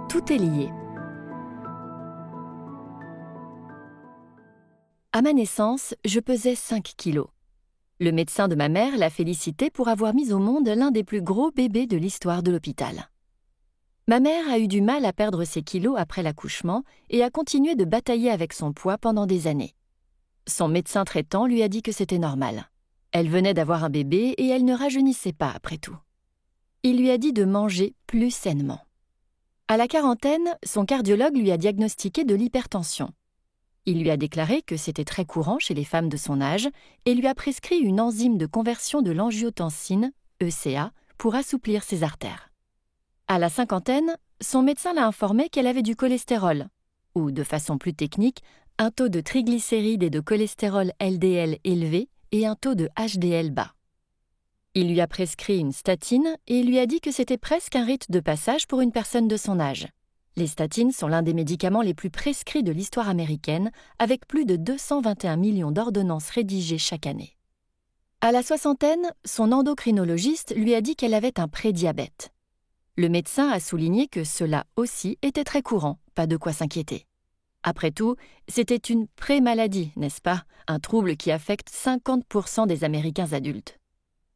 Tout est lié. À ma naissance, je pesais 5 kilos. Le médecin de ma mère l'a félicité pour avoir mis au monde l'un des plus gros bébés de l'histoire de l'hôpital. Ma mère a eu du mal à perdre ses kilos après l'accouchement et a continué de batailler avec son poids pendant des années. Son médecin traitant lui a dit que c'était normal. Elle venait d'avoir un bébé et elle ne rajeunissait pas après tout. Il lui a dit de manger plus sainement. À la quarantaine, son cardiologue lui a diagnostiqué de l'hypertension. Il lui a déclaré que c'était très courant chez les femmes de son âge et lui a prescrit une enzyme de conversion de l'angiotensine, ECA, pour assouplir ses artères. À la cinquantaine, son médecin l'a informé qu'elle avait du cholestérol, ou de façon plus technique, un taux de triglycérides et de cholestérol LDL élevé et un taux de HDL bas. Il lui a prescrit une statine et lui a dit que c'était presque un rite de passage pour une personne de son âge. Les statines sont l'un des médicaments les plus prescrits de l'histoire américaine, avec plus de 221 millions d'ordonnances rédigées chaque année. À la soixantaine, son endocrinologiste lui a dit qu'elle avait un prédiabète. Le médecin a souligné que cela aussi était très courant, pas de quoi s'inquiéter. Après tout, c'était une pré-maladie, n'est-ce pas? Un trouble qui affecte 50% des Américains adultes.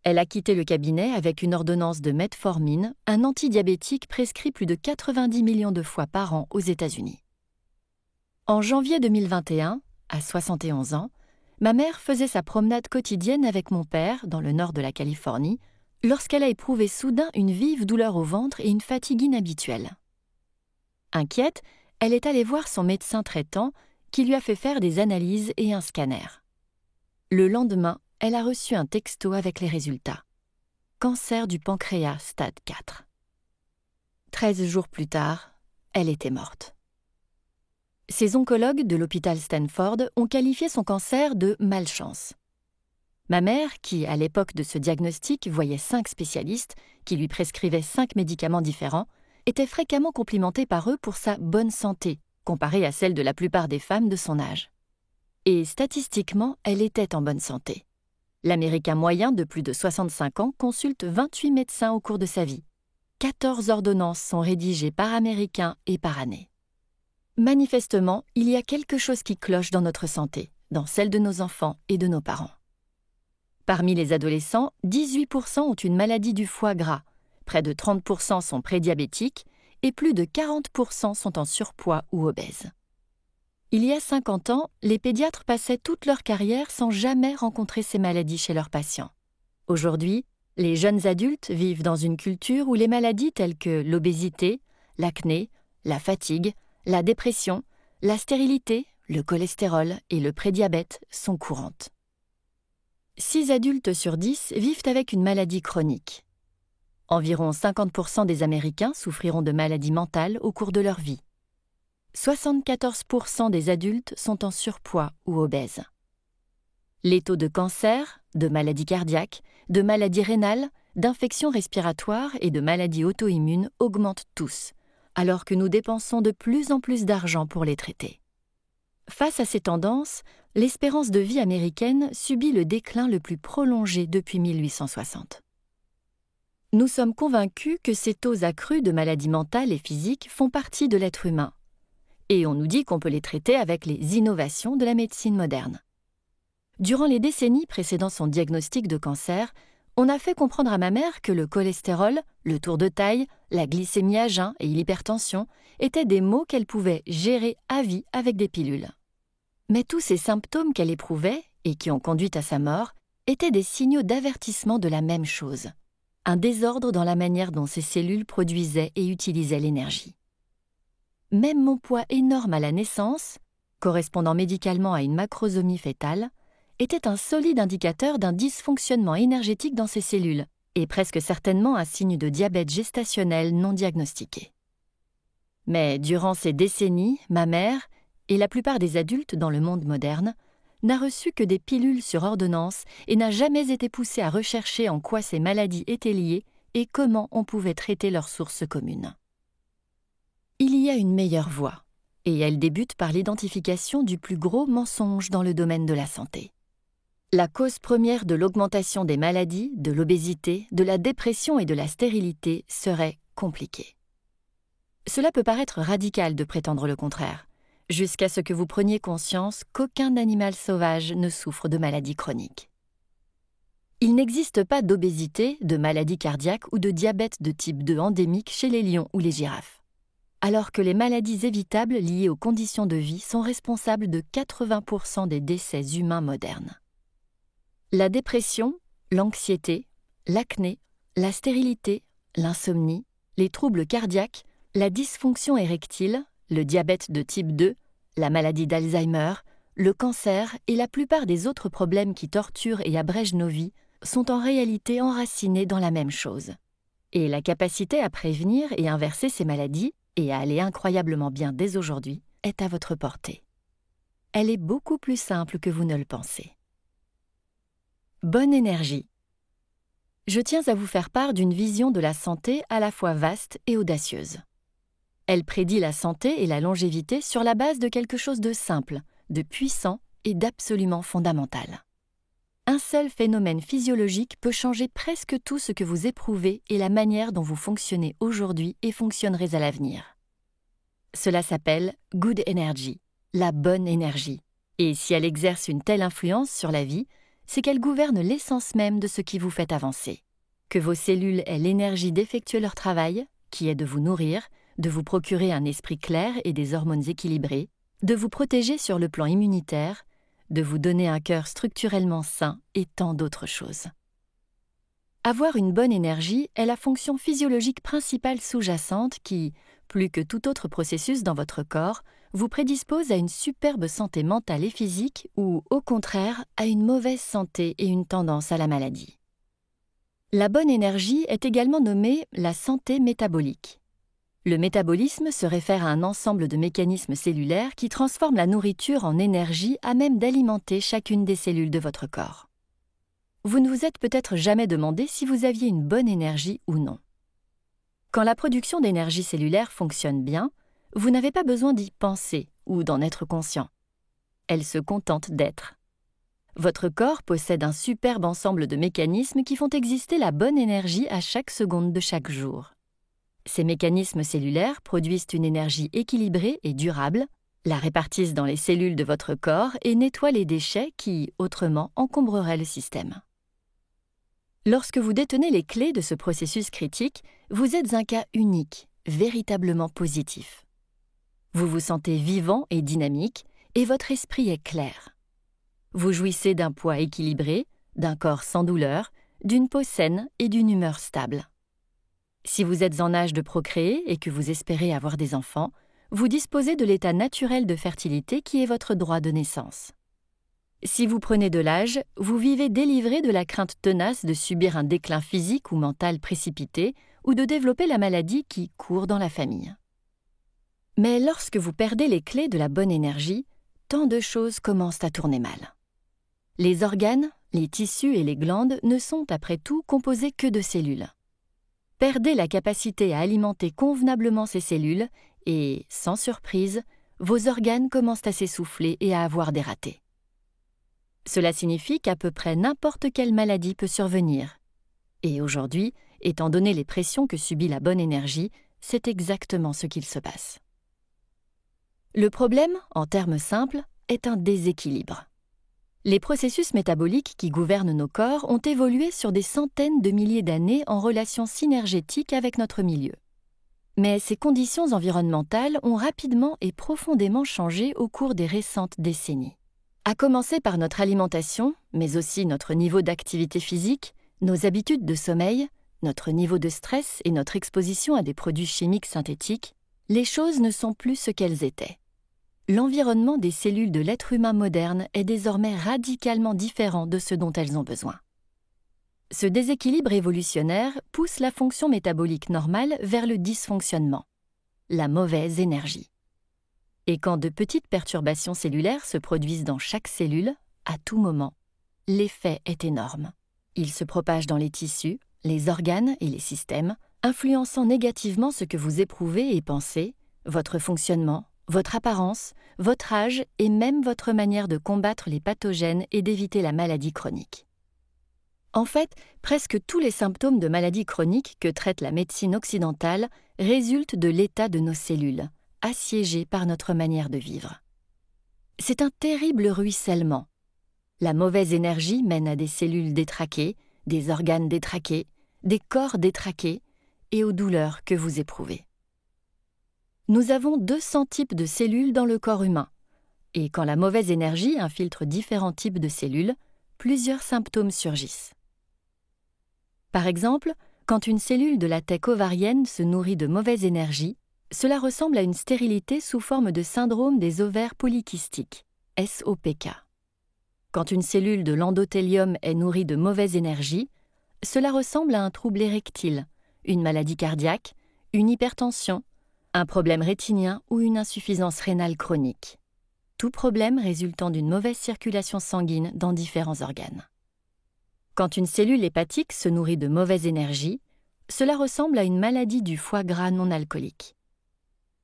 Elle a quitté le cabinet avec une ordonnance de metformine, un antidiabétique prescrit plus de 90 millions de fois par an aux États-Unis. En janvier 2021, à 71 ans, ma mère faisait sa promenade quotidienne avec mon père dans le nord de la Californie lorsqu'elle a éprouvé soudain une vive douleur au ventre et une fatigue inhabituelle. Inquiète, elle est allée voir son médecin traitant qui lui a fait faire des analyses et un scanner. Le lendemain, elle a reçu un texto avec les résultats. Cancer du pancréas stade 4. 13 jours plus tard, elle était morte. Ses oncologues de l'hôpital Stanford ont qualifié son cancer de malchance. Ma mère, qui à l'époque de ce diagnostic voyait 5 spécialistes, qui lui prescrivaient 5 médicaments différents, était fréquemment complimentée par eux pour sa bonne santé, comparée à celle de la plupart des femmes de son âge. Et statistiquement, elle était en bonne santé. L'Américain moyen de plus de 65 ans consulte 28 médecins au cours de sa vie. 14 ordonnances sont rédigées par Américain et par année. Manifestement, il y a quelque chose qui cloche dans notre santé, dans celle de nos enfants et de nos parents. Parmi les adolescents, 18% ont une maladie du foie gras, près de 30% sont prédiabétiques et plus de 40% sont en surpoids ou obèses. Il y a 50 ans, les pédiatres passaient toute leur carrière sans jamais rencontrer ces maladies chez leurs patients. Aujourd'hui, les jeunes adultes vivent dans une culture où les maladies telles que l'obésité, l'acné, la fatigue, la dépression, la stérilité, le cholestérol et le prédiabète sont courantes. 6 adultes sur 10 vivent avec une maladie chronique. Environ 50% des Américains souffriront de maladies mentales au cours de leur vie. 74% des adultes sont en surpoids ou obèses. Les taux de cancer, de maladies cardiaques, de maladies rénales, d'infections respiratoires et de maladies auto-immunes augmentent tous, alors que nous dépensons de plus en plus d'argent pour les traiter. Face à ces tendances, l'espérance de vie américaine subit le déclin le plus prolongé depuis 1860. Nous sommes convaincus que ces taux accrus de maladies mentales et physiques font partie de l'être humain. Et on nous dit qu'on peut les traiter avec les innovations de la médecine moderne. Durant les décennies précédant son diagnostic de cancer, on a fait comprendre à ma mère que le cholestérol, le tour de taille, la glycémie à jeun et l'hypertension étaient des maux qu'elle pouvait gérer à vie avec des pilules. Mais tous ces symptômes qu'elle éprouvait, et qui ont conduit à sa mort, étaient des signaux d'avertissement de la même chose, un désordre dans la manière dont ces cellules produisaient et utilisaient l'énergie. Même mon poids énorme à la naissance, correspondant médicalement à une macrosomie fœtale, était un solide indicateur d'un dysfonctionnement énergétique dans ces cellules, et presque certainement un signe de diabète gestationnel non diagnostiqué. Mais durant ces décennies, ma mère, et la plupart des adultes dans le monde moderne, n'a reçu que des pilules sur ordonnance et n'a jamais été poussée à rechercher en quoi ces maladies étaient liées et comment on pouvait traiter leurs sources communes. Il y a une meilleure voie, et elle débute par l'identification du plus gros mensonge dans le domaine de la santé. La cause première de l'augmentation des maladies, de l'obésité, de la dépression et de la stérilité serait compliquée. Cela peut paraître radical de prétendre le contraire, jusqu'à ce que vous preniez conscience qu'aucun animal sauvage ne souffre de maladies chroniques. Il n'existe pas d'obésité, de maladie cardiaque ou de diabète de type 2 endémique chez les lions ou les girafes, alors que les maladies évitables liées aux conditions de vie sont responsables de 80% des décès humains modernes. La dépression, l'anxiété, l'acné, la stérilité, l'insomnie, les troubles cardiaques, la dysfonction érectile, le diabète de type 2, la maladie d'Alzheimer, le cancer et la plupart des autres problèmes qui torturent et abrègent nos vies sont en réalité enracinés dans la même chose. Et la capacité à prévenir et inverser ces maladies, et à aller incroyablement bien dès aujourd'hui, est à votre portée. Elle est beaucoup plus simple que vous ne le pensez. Bonne énergie. Je tiens à vous faire part d'une vision de la santé à la fois vaste et audacieuse. Elle prédit la santé et la longévité sur la base de quelque chose de simple, de puissant et d'absolument fondamental. Un seul phénomène physiologique peut changer presque tout ce que vous éprouvez et la manière dont vous fonctionnez aujourd'hui et fonctionnerez à l'avenir. Cela s'appelle « good energy », la bonne énergie. Et si elle exerce une telle influence sur la vie, c'est qu'elle gouverne l'essence même de ce qui vous fait avancer. Que vos cellules aient l'énergie d'effectuer leur travail, qui est de vous nourrir, de vous procurer un esprit clair et des hormones équilibrées, de vous protéger sur le plan immunitaire, de vous donner un cœur structurellement sain et tant d'autres choses. Avoir une bonne énergie est la fonction physiologique principale sous-jacente qui, plus que tout autre processus dans votre corps, vous prédispose à une superbe santé mentale et physique ou, au contraire, à une mauvaise santé et une tendance à la maladie. La bonne énergie est également nommée la santé métabolique. Le métabolisme se réfère à un ensemble de mécanismes cellulaires qui transforment la nourriture en énergie à même d'alimenter chacune des cellules de votre corps. Vous ne vous êtes peut-être jamais demandé si vous aviez une bonne énergie ou non. Quand la production d'énergie cellulaire fonctionne bien, vous n'avez pas besoin d'y penser ou d'en être conscient. Elle se contente d'être. Votre corps possède un superbe ensemble de mécanismes qui font exister la bonne énergie à chaque seconde de chaque jour. Ces mécanismes cellulaires produisent une énergie équilibrée et durable, la répartissent dans les cellules de votre corps et nettoient les déchets qui, autrement, encombreraient le système. Lorsque vous détenez les clés de ce processus critique, vous êtes un cas unique, véritablement positif. Vous vous sentez vivant et dynamique et votre esprit est clair. Vous jouissez d'un poids équilibré, d'un corps sans douleur, d'une peau saine et d'une humeur stable. Si vous êtes en âge de procréer et que vous espérez avoir des enfants, vous disposez de l'état naturel de fertilité qui est votre droit de naissance. Si vous prenez de l'âge, vous vivez délivré de la crainte tenace de subir un déclin physique ou mental précipité ou de développer la maladie qui court dans la famille. Mais lorsque vous perdez les clés de la bonne énergie, tant de choses commencent à tourner mal. Les organes, les tissus et les glandes ne sont après tout composés que de cellules. Perdez la capacité à alimenter convenablement ces cellules et, sans surprise, vos organes commencent à s'essouffler et à avoir des ratés. Cela signifie qu'à peu près n'importe quelle maladie peut survenir. Et aujourd'hui, étant donné les pressions que subit la bonne énergie, c'est exactement ce qu'il se passe. Le problème, en termes simples, est un déséquilibre. Les processus métaboliques qui gouvernent nos corps ont évolué sur des centaines de milliers d'années en relation synergétique avec notre milieu. Mais ces conditions environnementales ont rapidement et profondément changé au cours des récentes décennies. À commencer par notre alimentation, mais aussi notre niveau d'activité physique, nos habitudes de sommeil, notre niveau de stress et notre exposition à des produits chimiques synthétiques, les choses ne sont plus ce qu'elles étaient. L'environnement des cellules de l'être humain moderne est désormais radicalement différent de ce dont elles ont besoin. Ce déséquilibre évolutionnaire pousse la fonction métabolique normale vers le dysfonctionnement, la mauvaise énergie. Et quand de petites perturbations cellulaires se produisent dans chaque cellule, à tout moment, l'effet est énorme. Il se propage dans les tissus, les organes et les systèmes, influençant négativement ce que vous éprouvez et pensez, votre fonctionnement, votre apparence, votre âge et même votre manière de combattre les pathogènes et d'éviter la maladie chronique. En fait, presque tous les symptômes de maladies chroniques que traite la médecine occidentale résultent de l'état de nos cellules, assiégées par notre manière de vivre. C'est un terrible ruissellement. La mauvaise énergie mène à des cellules détraquées, des organes détraqués, des corps détraqués et aux douleurs que vous éprouvez. Nous avons 200 types de cellules dans le corps humain, et quand la mauvaise énergie infiltre différents types de cellules, plusieurs symptômes surgissent. Par exemple, quand une cellule de la thèque ovarienne se nourrit de mauvaise énergie, cela ressemble à une stérilité sous forme de syndrome des ovaires polykystiques, SOPK. Quand une cellule de l'endothélium est nourrie de mauvaise énergie, cela ressemble à un trouble érectile, une maladie cardiaque, une hypertension, un problème rétinien ou une insuffisance rénale chronique. Tout problème résultant d'une mauvaise circulation sanguine dans différents organes. Quand une cellule hépatique se nourrit de mauvaise énergie, cela ressemble à une maladie du foie gras non alcoolique.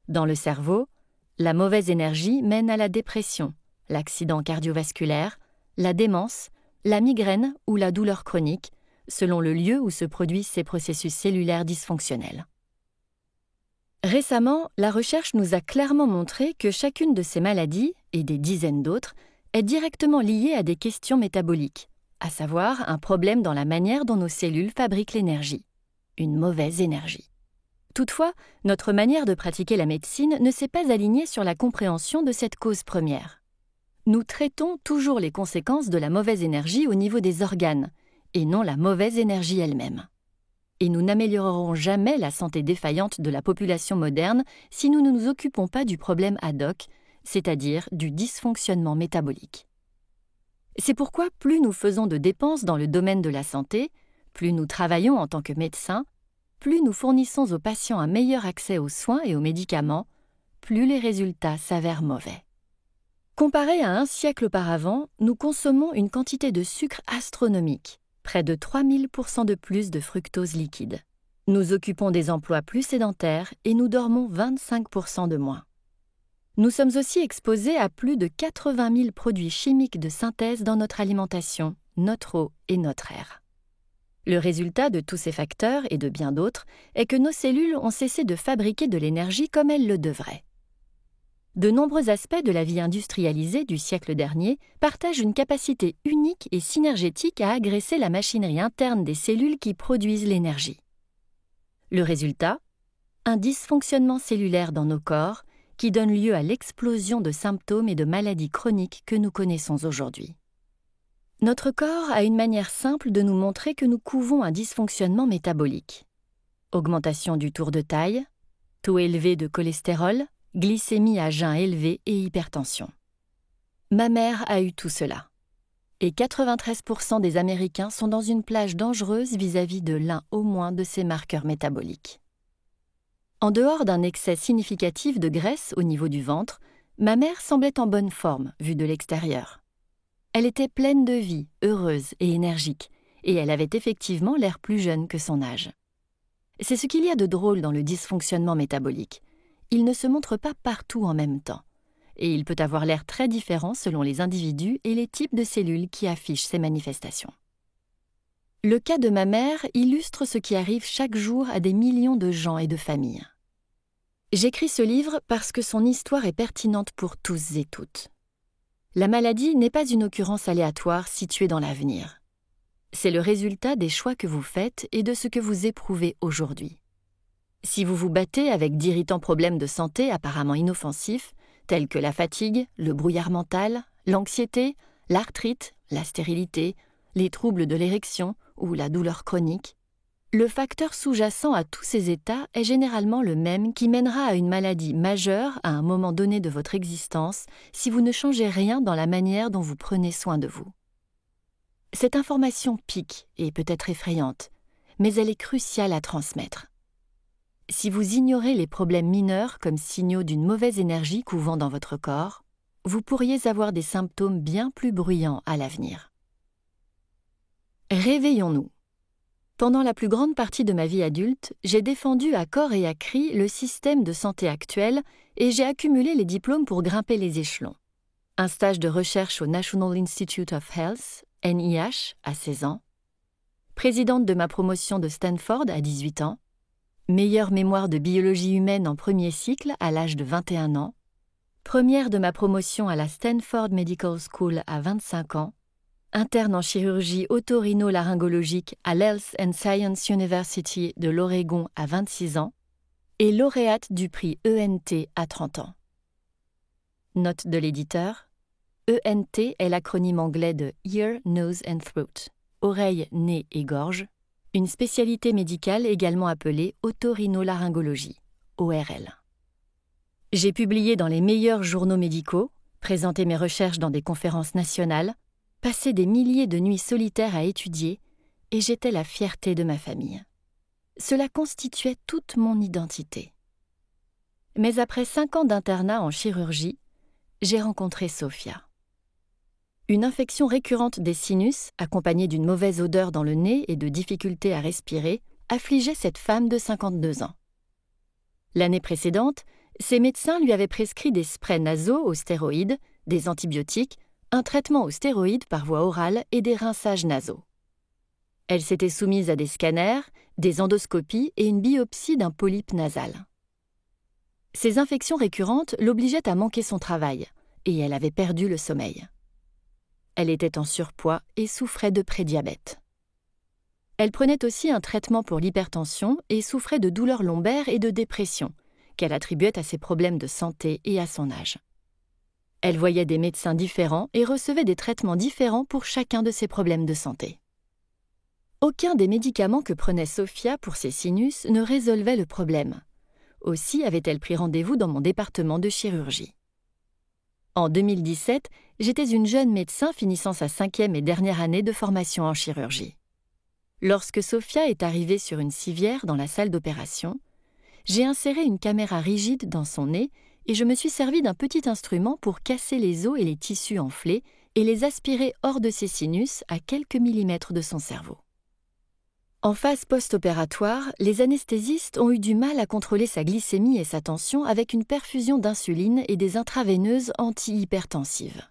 Dans le cerveau, la mauvaise énergie mène à la dépression, l'accident cardiovasculaire, la démence, la migraine ou la douleur chronique, selon le lieu où se produisent ces processus cellulaires dysfonctionnels. Récemment, la recherche nous a clairement montré que chacune de ces maladies, et des dizaines d'autres, est directement liée à des questions métaboliques, à savoir un problème dans la manière dont nos cellules fabriquent l'énergie, une mauvaise énergie. Toutefois, notre manière de pratiquer la médecine ne s'est pas alignée sur la compréhension de cette cause première. Nous traitons toujours les conséquences de la mauvaise énergie au niveau des organes, et non la mauvaise énergie elle-même. Et nous n'améliorerons jamais la santé défaillante de la population moderne si nous ne nous occupons pas du problème ad hoc, c'est-à-dire du dysfonctionnement métabolique. C'est pourquoi plus nous faisons de dépenses dans le domaine de la santé, plus nous travaillons en tant que médecins, plus nous fournissons aux patients un meilleur accès aux soins et aux médicaments, plus les résultats s'avèrent mauvais. Comparé à un siècle auparavant, nous consommons une quantité de sucre astronomique, près de 3000% de plus de fructose liquide. Nous occupons des emplois plus sédentaires et nous dormons 25% de moins. Nous sommes aussi exposés à plus de 80 000 produits chimiques de synthèse dans notre alimentation, notre eau et notre air. Le résultat de tous ces facteurs et de bien d'autres est que nos cellules ont cessé de fabriquer de l'énergie comme elles le devraient. De nombreux aspects de la vie industrialisée du siècle dernier partagent une capacité unique et synergétique à agresser la machinerie interne des cellules qui produisent l'énergie. Le résultat ? Un dysfonctionnement cellulaire dans nos corps qui donne lieu à l'explosion de symptômes et de maladies chroniques que nous connaissons aujourd'hui. Notre corps a une manière simple de nous montrer que nous couvons un dysfonctionnement métabolique. Augmentation du tour de taille, taux élevé de cholestérol, glycémie à jeun élevée et hypertension. Ma mère a eu tout cela. Et 93% des Américains sont dans une plage dangereuse vis-à-vis de l'un au moins de ces marqueurs métaboliques. En dehors d'un excès significatif de graisse au niveau du ventre, ma mère semblait en bonne forme, vue de l'extérieur. Elle était pleine de vie, heureuse et énergique, et elle avait effectivement l'air plus jeune que son âge. C'est ce qu'il y a de drôle dans le dysfonctionnement métabolique. Il ne se montre pas partout en même temps, et il peut avoir l'air très différent selon les individus et les types de cellules qui affichent ces manifestations. Le cas de ma mère illustre ce qui arrive chaque jour à des millions de gens et de familles. J'écris ce livre parce que son histoire est pertinente pour tous et toutes. La maladie n'est pas une occurrence aléatoire située dans l'avenir. C'est le résultat des choix que vous faites et de ce que vous éprouvez aujourd'hui. Si vous vous battez avec d'irritants problèmes de santé apparemment inoffensifs, tels que la fatigue, le brouillard mental, l'anxiété, l'arthrite, la stérilité, les troubles de l'érection ou la douleur chronique, le facteur sous-jacent à tous ces états est généralement le même qui mènera à une maladie majeure à un moment donné de votre existence si vous ne changez rien dans la manière dont vous prenez soin de vous. Cette information pique et peut être effrayante, mais elle est cruciale à transmettre. Si vous ignorez les problèmes mineurs comme signaux d'une mauvaise énergie couvant dans votre corps, vous pourriez avoir des symptômes bien plus bruyants à l'avenir. Réveillons-nous. Pendant la plus grande partie de ma vie adulte, j'ai défendu à corps et à cri le système de santé actuel et j'ai accumulé les diplômes pour grimper les échelons. Un stage de recherche au National Institute of Health, NIH, à 16 ans. présidente de ma promotion de Stanford à 18 ans, meilleure mémoire de biologie humaine en premier cycle à l'âge de 21 ans, première de ma promotion à la Stanford Medical School à 25 ans, interne en chirurgie otorhino-laryngologique à l'Health and Science University de l'Oregon à 26 ans et lauréate du prix ENT à 30 ans. Note de l'éditeur: ENT est l'acronyme anglais de Ear, Nose and Throat, oreille, nez et gorge, une spécialité médicale également appelée otorhinolaryngologie, ORL. J'ai publié dans les meilleurs journaux médicaux, présenté mes recherches dans des conférences nationales, passé des milliers de nuits solitaires à étudier, et j'étais la fierté de ma famille. Cela constituait toute mon identité. Mais après 5 ans d'internat en chirurgie, j'ai rencontré Sophia. Une infection récurrente des sinus, accompagnée d'une mauvaise odeur dans le nez et de difficultés à respirer, affligeait cette femme de 52 ans. L'année précédente, ses médecins lui avaient prescrit des sprays nasaux aux stéroïdes, des antibiotiques, un traitement aux stéroïdes par voie orale et des rinçages nasaux. Elle s'était soumise à des scanners, des endoscopies et une biopsie d'un polype nasal. Ces infections récurrentes l'obligeaient à manquer son travail, et elle avait perdu le sommeil. Elle était en surpoids et souffrait de prédiabète. Elle prenait aussi un traitement pour l'hypertension et souffrait de douleurs lombaires et de dépression, qu'elle attribuait à ses problèmes de santé et à son âge. Elle voyait des médecins différents et recevait des traitements différents pour chacun de ses problèmes de santé. Aucun des médicaments que prenait Sophia pour ses sinus ne résolvait le problème. Aussi avait-elle pris rendez-vous dans mon département de chirurgie. En 2017, j'étais une jeune médecin finissant sa 5e et dernière année de formation en chirurgie. Lorsque Sophia est arrivée sur une civière dans la salle d'opération, j'ai inséré une caméra rigide dans son nez et je me suis servi d'un petit instrument pour casser les os et les tissus enflés et les aspirer hors de ses sinus à quelques millimètres de son cerveau. En phase post-opératoire, les anesthésistes ont eu du mal à contrôler sa glycémie et sa tension avec une perfusion d'insuline et des intraveineuses antihypertensives.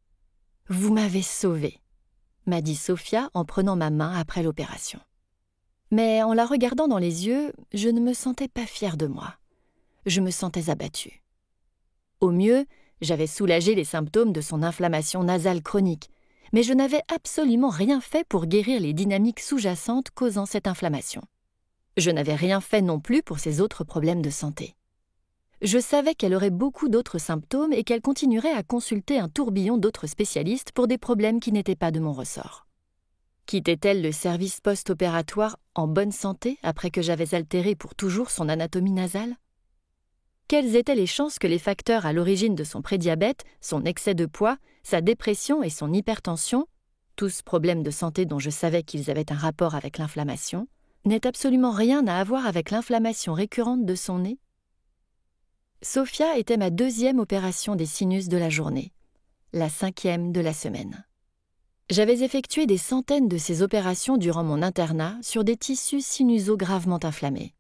« Vous m'avez sauvée », m'a dit Sophia en prenant ma main après l'opération. Mais en la regardant dans les yeux, je ne me sentais pas fière de moi. Je me sentais abattue. Au mieux, j'avais soulagé les symptômes de son inflammation nasale chronique, mais je n'avais absolument rien fait pour guérir les dynamiques sous-jacentes causant cette inflammation. Je n'avais rien fait non plus pour ses autres problèmes de santé. Je savais qu'elle aurait beaucoup d'autres symptômes et qu'elle continuerait à consulter un tourbillon d'autres spécialistes pour des problèmes qui n'étaient pas de mon ressort. Quittait-elle le service post-opératoire en bonne santé après que j'avais altéré pour toujours son anatomie nasale ? Quelles étaient les chances que les facteurs à l'origine de son prédiabète, son excès de poids, sa dépression et son hypertension, tous problèmes de santé dont je savais qu'ils avaient un rapport avec l'inflammation, n'aient absolument rien à avoir avec l'inflammation récurrente de son nez ? Sophia était ma 2e opération des sinus de la journée, la 5e de la semaine. J'avais effectué des centaines de ces opérations durant mon internat sur des tissus sinusaux gravement inflammés.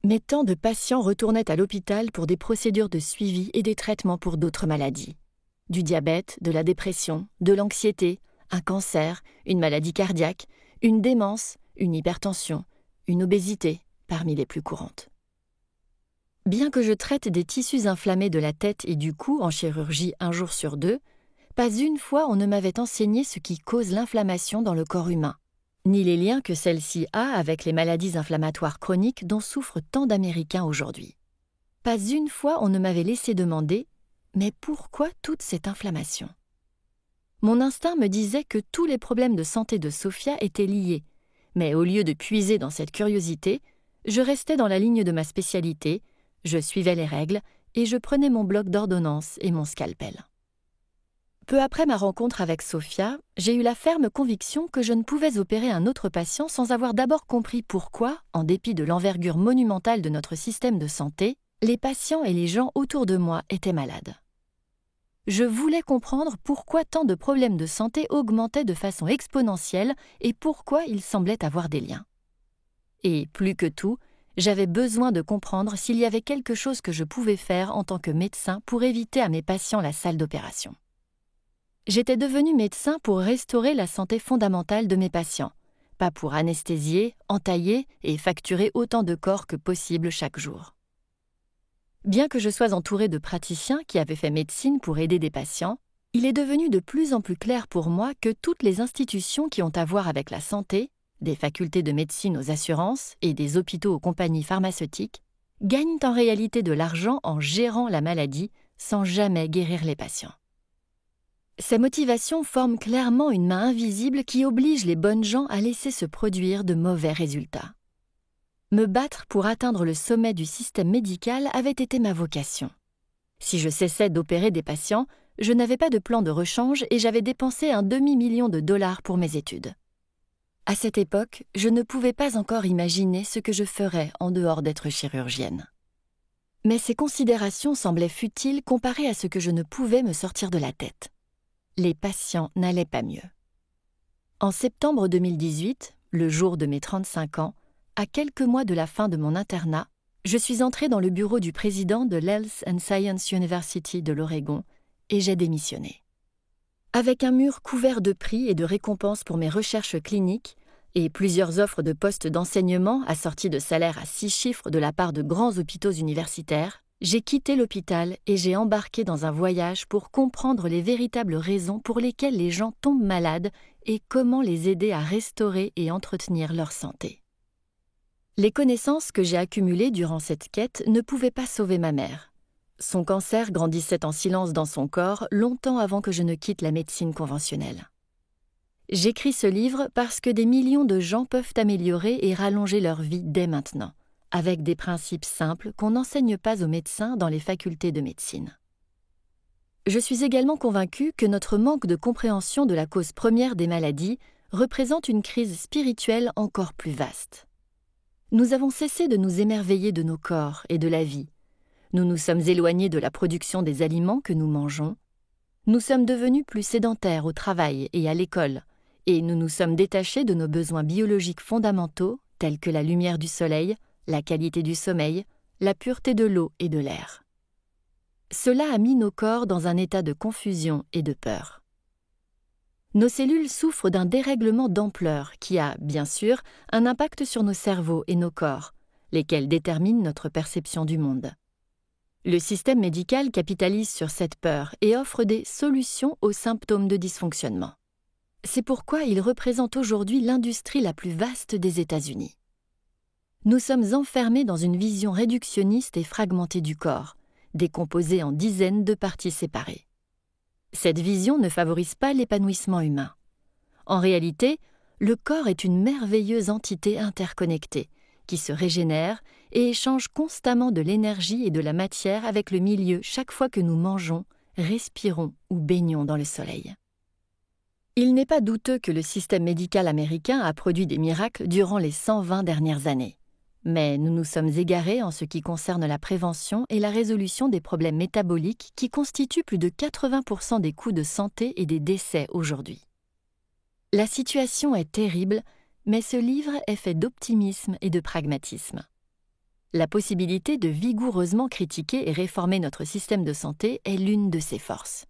Mais tant de patients retournaient à l'hôpital pour des procédures de suivi et des traitements pour d'autres maladies. Du diabète, de la dépression, de l'anxiété, un cancer, une maladie cardiaque, une démence, une hypertension, une obésité, parmi les plus courantes. Bien que je traite des tissus inflammés de la tête et du cou en chirurgie 1 jour sur 2, pas une fois on ne m'avait enseigné ce qui cause l'inflammation dans le corps humain, ni les liens que celle-ci a avec les maladies inflammatoires chroniques dont souffrent tant d'Américains aujourd'hui. Pas une fois on ne m'avait laissé demander « Mais pourquoi toute cette inflammation ?» Mon instinct me disait que tous les problèmes de santé de Sophia étaient liés, mais au lieu de puiser dans cette curiosité, je restais dans la ligne de ma spécialité, je suivais les règles et je prenais mon bloc d'ordonnances et mon scalpel. Peu après ma rencontre avec Sophia, j'ai eu la ferme conviction que je ne pouvais opérer un autre patient sans avoir d'abord compris pourquoi, en dépit de l'envergure monumentale de notre système de santé, les patients et les gens autour de moi étaient malades. Je voulais comprendre pourquoi tant de problèmes de santé augmentaient de façon exponentielle et pourquoi ils semblaient avoir des liens. Et plus que tout, j'avais besoin de comprendre s'il y avait quelque chose que je pouvais faire en tant que médecin pour éviter à mes patients la salle d'opération. J'étais devenue médecin pour restaurer la santé fondamentale de mes patients, pas pour anesthésier, entailler et facturer autant de corps que possible chaque jour. Bien que je sois entourée de praticiens qui avaient fait médecine pour aider des patients, il est devenu de plus en plus clair pour moi que toutes les institutions qui ont à voir avec la santé, des facultés de médecine aux assurances et des hôpitaux aux compagnies pharmaceutiques, gagnent en réalité de l'argent en gérant la maladie sans jamais guérir les patients. Ces motivations forment clairement une main invisible qui oblige les bonnes gens à laisser se produire de mauvais résultats. Me battre pour atteindre le sommet du système médical avait été ma vocation. Si je cessais d'opérer des patients, je n'avais pas de plan de rechange et j'avais dépensé un demi-million de dollars pour mes études. À cette époque, je ne pouvais pas encore imaginer ce que je ferais en dehors d'être chirurgienne. Mais ces considérations semblaient futiles comparées à ce que je ne pouvais me sortir de la tête. Les patients n'allaient pas mieux. En septembre 2018, le jour de mes 35 ans, à quelques mois de la fin de mon internat, je suis entrée dans le bureau du président de l'Health and Science University de l'Oregon et j'ai démissionné. Avec un mur couvert de prix et de récompenses pour mes recherches cliniques et plusieurs offres de postes d'enseignement assorties de salaires à 6 chiffres de la part de grands hôpitaux universitaires, j'ai quitté l'hôpital et j'ai embarqué dans un voyage pour comprendre les véritables raisons pour lesquelles les gens tombent malades et comment les aider à restaurer et entretenir leur santé. Les connaissances que j'ai accumulées durant cette quête ne pouvaient pas sauver ma mère. Son cancer grandissait en silence dans son corps longtemps avant que je ne quitte la médecine conventionnelle. J'écris ce livre parce que des millions de gens peuvent améliorer et rallonger leur vie dès maintenant, avec des principes simples qu'on n'enseigne pas aux médecins dans les facultés de médecine. Je suis également convaincue que notre manque de compréhension de la cause première des maladies représente une crise spirituelle encore plus vaste. Nous avons cessé de nous émerveiller de nos corps et de la vie. Nous nous sommes éloignés de la production des aliments que nous mangeons. Nous sommes devenus plus sédentaires au travail et à l'école, et nous nous sommes détachés de nos besoins biologiques fondamentaux tels que la lumière du soleil, la qualité du sommeil, la pureté de l'eau et de l'air. Cela a mis nos corps dans un état de confusion et de peur. Nos cellules souffrent d'un dérèglement d'ampleur qui a, bien sûr, un impact sur nos cerveaux et nos corps, lesquels déterminent notre perception du monde. Le système médical capitalise sur cette peur et offre des solutions aux symptômes de dysfonctionnement. C'est pourquoi il représente aujourd'hui l'industrie la plus vaste des États-Unis. Nous sommes enfermés dans une vision réductionniste et fragmentée du corps, décomposée en dizaines de parties séparées. Cette vision ne favorise pas l'épanouissement humain. En réalité, le corps est une merveilleuse entité interconnectée, qui se régénère et échange constamment de l'énergie et de la matière avec le milieu chaque fois que nous mangeons, respirons ou baignons dans le soleil. Il n'est pas douteux que le système médical américain a produit des miracles durant les 120 dernières années. Mais nous nous sommes égarés en ce qui concerne la prévention et la résolution des problèmes métaboliques qui constituent plus de 80% des coûts de santé et des décès aujourd'hui. La situation est terrible, mais ce livre est fait d'optimisme et de pragmatisme. La possibilité de vigoureusement critiquer et réformer notre système de santé est l'une de ses forces.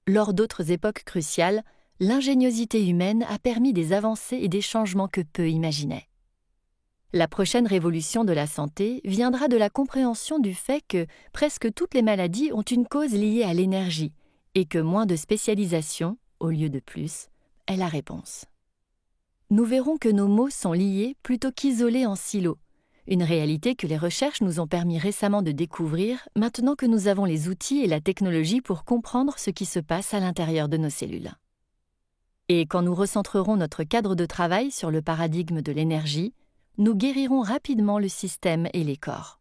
Lors d'autres époques cruciales, l'ingéniosité humaine a permis des avancées et des changements que peu imaginaient. La prochaine révolution de la santé viendra de la compréhension du fait que presque toutes les maladies ont une cause liée à l'énergie et que moins de spécialisation, au lieu de plus, est la réponse. Nous verrons que nos maux sont liés plutôt qu'isolés en silos, une réalité que les recherches nous ont permis récemment de découvrir maintenant que nous avons les outils et la technologie pour comprendre ce qui se passe à l'intérieur de nos cellules. Et quand nous recentrerons notre cadre de travail sur le paradigme de l'énergie, nous guérirons rapidement le système et les corps.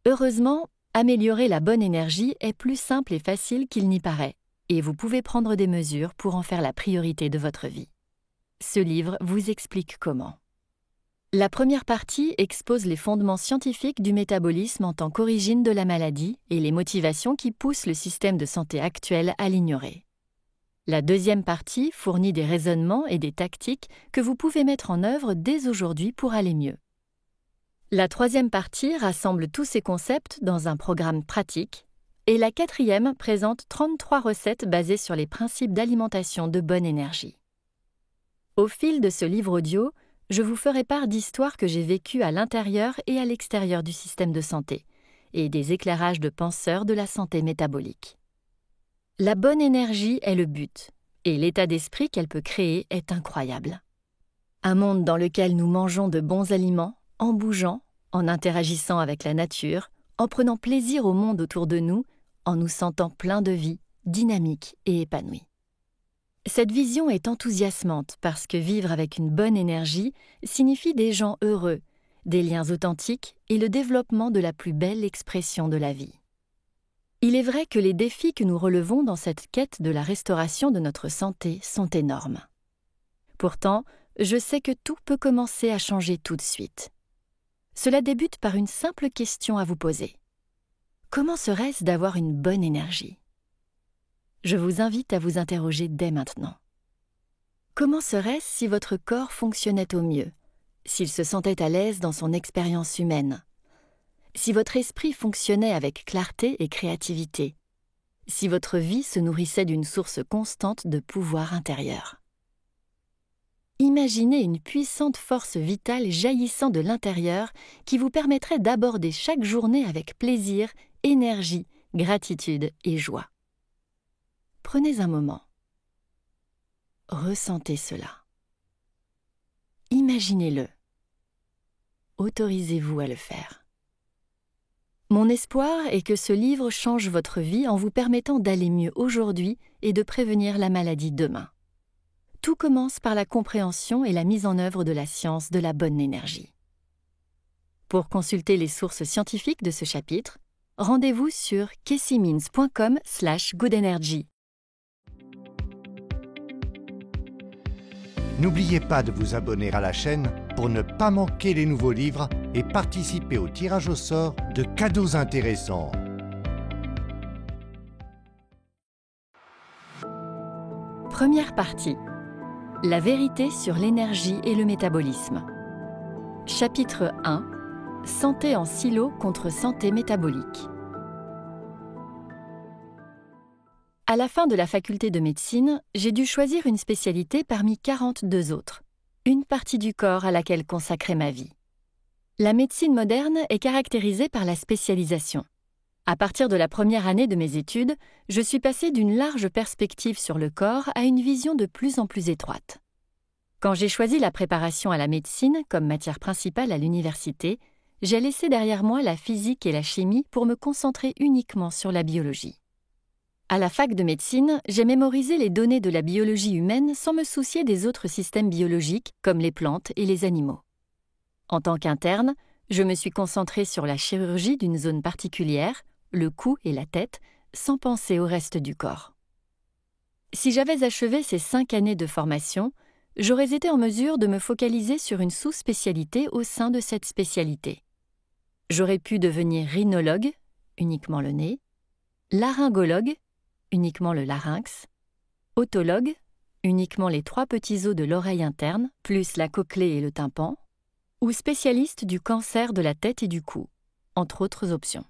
Heureusement, améliorer la bonne énergie est plus simple et facile qu'il n'y paraît, et vous pouvez prendre des mesures pour en faire la priorité de votre vie. Ce livre vous explique comment. La première partie expose les fondements scientifiques du métabolisme en tant qu'origine de la maladie et les motivations qui poussent le système de santé actuel à l'ignorer. La deuxième partie fournit des raisonnements et des tactiques que vous pouvez mettre en œuvre dès aujourd'hui pour aller mieux. La troisième partie rassemble tous ces concepts dans un programme pratique et la quatrième présente 33 recettes basées sur les principes d'alimentation de bonne énergie. Au fil de ce livre audio, je vous ferai part d'histoires que j'ai vécues à l'intérieur et à l'extérieur du système de santé, et des éclairages de penseurs de la santé métabolique. La bonne énergie est le but, et l'état d'esprit qu'elle peut créer est incroyable. Un monde dans lequel nous mangeons de bons aliments, en bougeant, en interagissant avec la nature, en prenant plaisir au monde autour de nous, en nous sentant pleins de vie, dynamiques et épanouis. Cette vision est enthousiasmante parce que vivre avec une bonne énergie signifie des gens heureux, des liens authentiques et le développement de la plus belle expression de la vie. Il est vrai que les défis que nous relevons dans cette quête de la restauration de notre santé sont énormes. Pourtant, je sais que tout peut commencer à changer tout de suite. Cela débute par une simple question à vous poser. Comment serait-ce d'avoir une bonne énergie ? Je vous invite à vous interroger dès maintenant. Comment serait-ce si votre corps fonctionnait au mieux, s'il se sentait à l'aise dans son expérience humaine, si votre esprit fonctionnait avec clarté et créativité, si votre vie se nourrissait d'une source constante de pouvoir intérieur? Imaginez une puissante force vitale jaillissant de l'intérieur qui vous permettrait d'aborder chaque journée avec plaisir, énergie, gratitude et joie. Prenez un moment. Ressentez cela. Imaginez-le. Autorisez-vous à le faire. Mon espoir est que ce livre change votre vie en vous permettant d'aller mieux aujourd'hui et de prévenir la maladie demain. Tout commence par la compréhension et la mise en œuvre de la science de la bonne énergie. Pour consulter les sources scientifiques de ce chapitre, rendez-vous sur kessimins.com/goodenergy. N'oubliez pas de vous abonner à la chaîne pour ne pas manquer les nouveaux livres et participer au tirage au sort de cadeaux intéressants. Première partie. La vérité sur l'énergie et le métabolisme. Chapitre 1. Santé en silo contre santé métabolique. À la fin de la faculté de médecine, j'ai dû choisir une spécialité parmi 42 autres, une partie du corps à laquelle consacrer ma vie. La médecine moderne est caractérisée par la spécialisation. À partir de la première année de mes études, je suis passée d'une large perspective sur le corps à une vision de plus en plus étroite. Quand j'ai choisi la préparation à la médecine comme matière principale à l'université, j'ai laissé derrière moi la physique et la chimie pour me concentrer uniquement sur la biologie. À la fac de médecine, j'ai mémorisé les données de la biologie humaine sans me soucier des autres systèmes biologiques comme les plantes et les animaux. En tant qu'interne, je me suis concentrée sur la chirurgie d'une zone particulière, le cou et la tête, sans penser au reste du corps. Si j'avais achevé ces 5 années de formation, j'aurais été en mesure de me focaliser sur une sous-spécialité au sein de cette spécialité. J'aurais pu devenir rhinologue, uniquement le nez, laryngologue, uniquement le larynx, otologue, uniquement les 3 petits os de l'oreille interne, plus la cochlée et le tympan, ou spécialiste du cancer de la tête et du cou, entre autres options.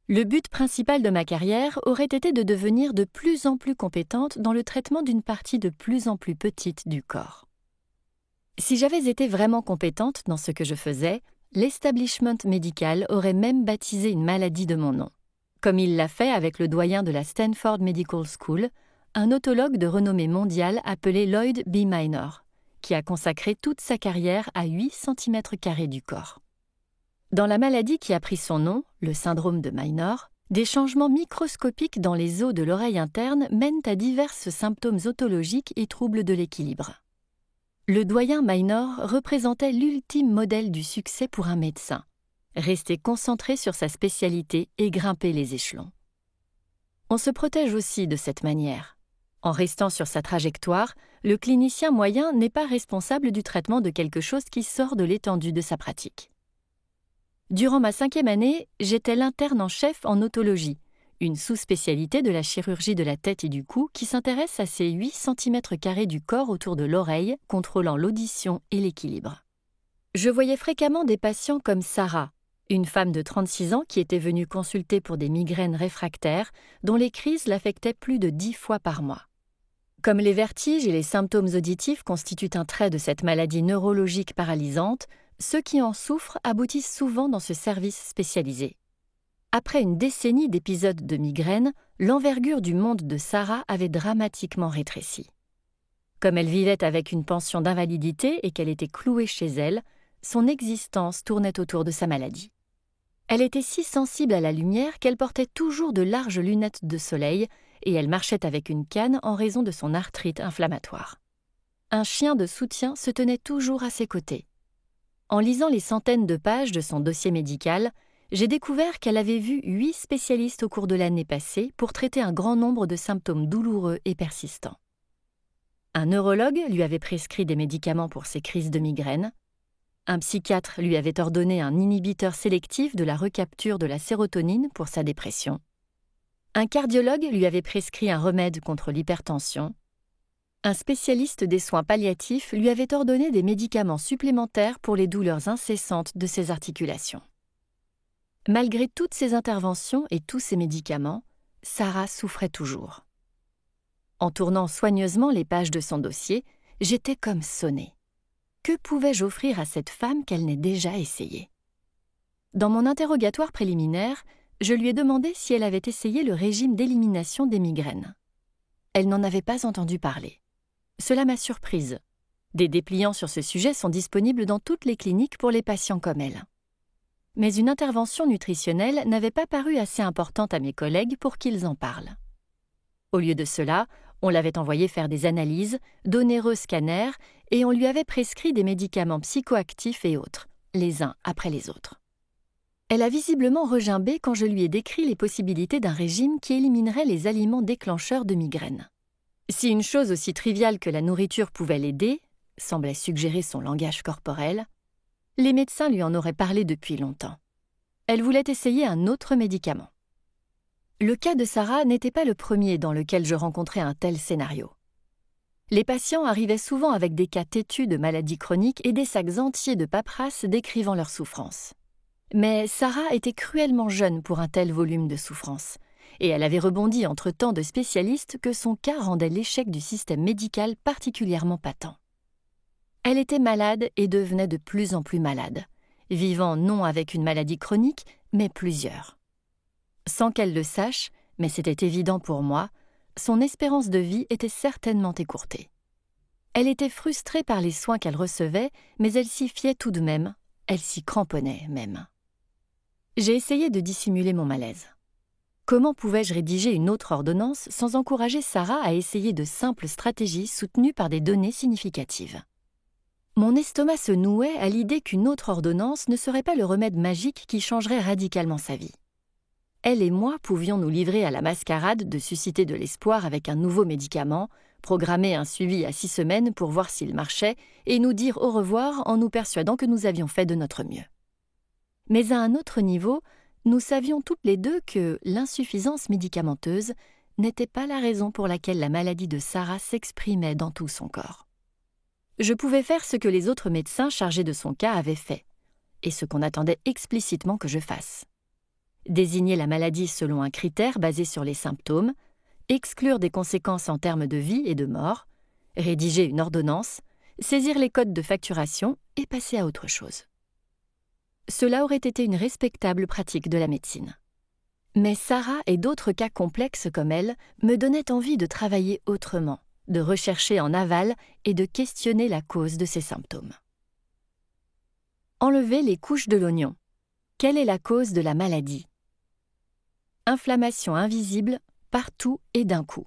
Le but principal de ma carrière aurait été de devenir de plus en plus compétente dans le traitement d'une partie de plus en plus petite du corps. Si j'avais été vraiment compétente dans ce que je faisais, l'establishment médical aurait même baptisé une maladie de mon nom, comme il l'a fait avec le doyen de la Stanford Medical School, un otologue de renommée mondiale appelé Lloyd B. Minor, qui a consacré toute sa carrière à 8 cm² du corps. Dans la maladie qui a pris son nom, le syndrome de Minor, des changements microscopiques dans les os de l'oreille interne mènent à divers symptômes otologiques et troubles de l'équilibre. Le doyen Minor représentait l'ultime modèle du succès pour un médecin. Rester concentré sur sa spécialité et grimper les échelons. On se protège aussi de cette manière. En restant sur sa trajectoire, le clinicien moyen n'est pas responsable du traitement de quelque chose qui sort de l'étendue de sa pratique. Durant ma 5e année, j'étais l'interne en chef en otologie, une sous-spécialité de la chirurgie de la tête et du cou qui s'intéresse à ces 8 cm² du corps autour de l'oreille, contrôlant l'audition et l'équilibre. Je voyais fréquemment des patients comme Sarah, une femme de 36 ans qui était venue consulter pour des migraines réfractaires dont les crises l'affectaient plus de 10 fois par mois. Comme les vertiges et les symptômes auditifs constituent un trait de cette maladie neurologique paralysante, ceux qui en souffrent aboutissent souvent dans ce service spécialisé. Après une décennie d'épisodes de migraine, l'envergure du monde de Sarah avait dramatiquement rétréci. Comme elle vivait avec une pension d'invalidité et qu'elle était clouée chez elle, son existence tournait autour de sa maladie. Elle était si sensible à la lumière qu'elle portait toujours de larges lunettes de soleil et elle marchait avec une canne en raison de son arthrite inflammatoire. Un chien de soutien se tenait toujours à ses côtés. En lisant les centaines de pages de son dossier médical, j'ai découvert qu'elle avait vu 8 spécialistes au cours de l'année passée pour traiter un grand nombre de symptômes douloureux et persistants. Un neurologue lui avait prescrit des médicaments pour ses crises de migraine. Un psychiatre lui avait ordonné un inhibiteur sélectif de la recapture de la sérotonine pour sa dépression. Un cardiologue lui avait prescrit un remède contre l'hypertension. Un spécialiste des soins palliatifs lui avait ordonné des médicaments supplémentaires pour les douleurs incessantes de ses articulations. Malgré toutes ces interventions et tous ces médicaments, Sarah souffrait toujours. En tournant soigneusement les pages de son dossier, j'étais comme sonnée. Que pouvais-je offrir à cette femme qu'elle n'ait déjà essayé ? Dans mon interrogatoire préliminaire, je lui ai demandé si elle avait essayé le régime d'élimination des migraines. Elle n'en avait pas entendu parler. Cela m'a surprise. Des dépliants sur ce sujet sont disponibles dans toutes les cliniques pour les patients comme elle. Mais une intervention nutritionnelle n'avait pas paru assez importante à mes collègues pour qu'ils en parlent. Au lieu de cela, on l'avait envoyée faire des analyses, d'onéreux scanners, et on lui avait prescrit des médicaments psychoactifs et autres, les uns après les autres. Elle a visiblement regimbé quand je lui ai décrit les possibilités d'un régime qui éliminerait les aliments déclencheurs de migraine. Si une chose aussi triviale que la nourriture pouvait l'aider, semblait suggérer son langage corporel, les médecins lui en auraient parlé depuis longtemps. Elle voulait essayer un autre médicament. Le cas de Sarah n'était pas le premier dans lequel je rencontrais un tel scénario. Les patients arrivaient souvent avec des cas têtus de maladies chroniques et des sacs entiers de paperasse décrivant leurs souffrances. Mais Sarah était cruellement jeune pour un tel volume de souffrances, et elle avait rebondi entre tant de spécialistes que son cas rendait l'échec du système médical particulièrement patent. Elle était malade et devenait de plus en plus malade, vivant non avec une maladie chronique, mais plusieurs. Sans qu'elle le sache, mais c'était évident pour moi, son espérance de vie était certainement écourtée. Elle était frustrée par les soins qu'elle recevait, mais elle s'y fiait tout de même, elle s'y cramponnait même. J'ai essayé de dissimuler mon malaise. Comment pouvais-je rédiger une autre ordonnance sans encourager Sarah à essayer de simples stratégies soutenues par des données significatives ? Mon estomac se nouait à l'idée qu'une autre ordonnance ne serait pas le remède magique qui changerait radicalement sa vie. Elle et moi pouvions nous livrer à la mascarade de susciter de l'espoir avec un nouveau médicament, programmer un suivi à 6 semaines pour voir s'il marchait et nous dire au revoir en nous persuadant que nous avions fait de notre mieux. Mais à un autre niveau, nous savions toutes les deux que l'insuffisance médicamenteuse n'était pas la raison pour laquelle la maladie de Sarah s'exprimait dans tout son corps. Je pouvais faire ce que les autres médecins chargés de son cas avaient fait, et ce qu'on attendait explicitement que je fasse. Désigner la maladie selon un critère basé sur les symptômes, exclure des conséquences en termes de vie et de mort, rédiger une ordonnance, saisir les codes de facturation et passer à autre chose. Cela aurait été une respectable pratique de la médecine. Mais Sarah et d'autres cas complexes comme elle me donnaient envie de travailler autrement, de rechercher en aval et de questionner la cause de ces symptômes. Enlever les couches de l'oignon. Quelle est la cause de la maladie ? Inflammation invisible, partout et d'un coup.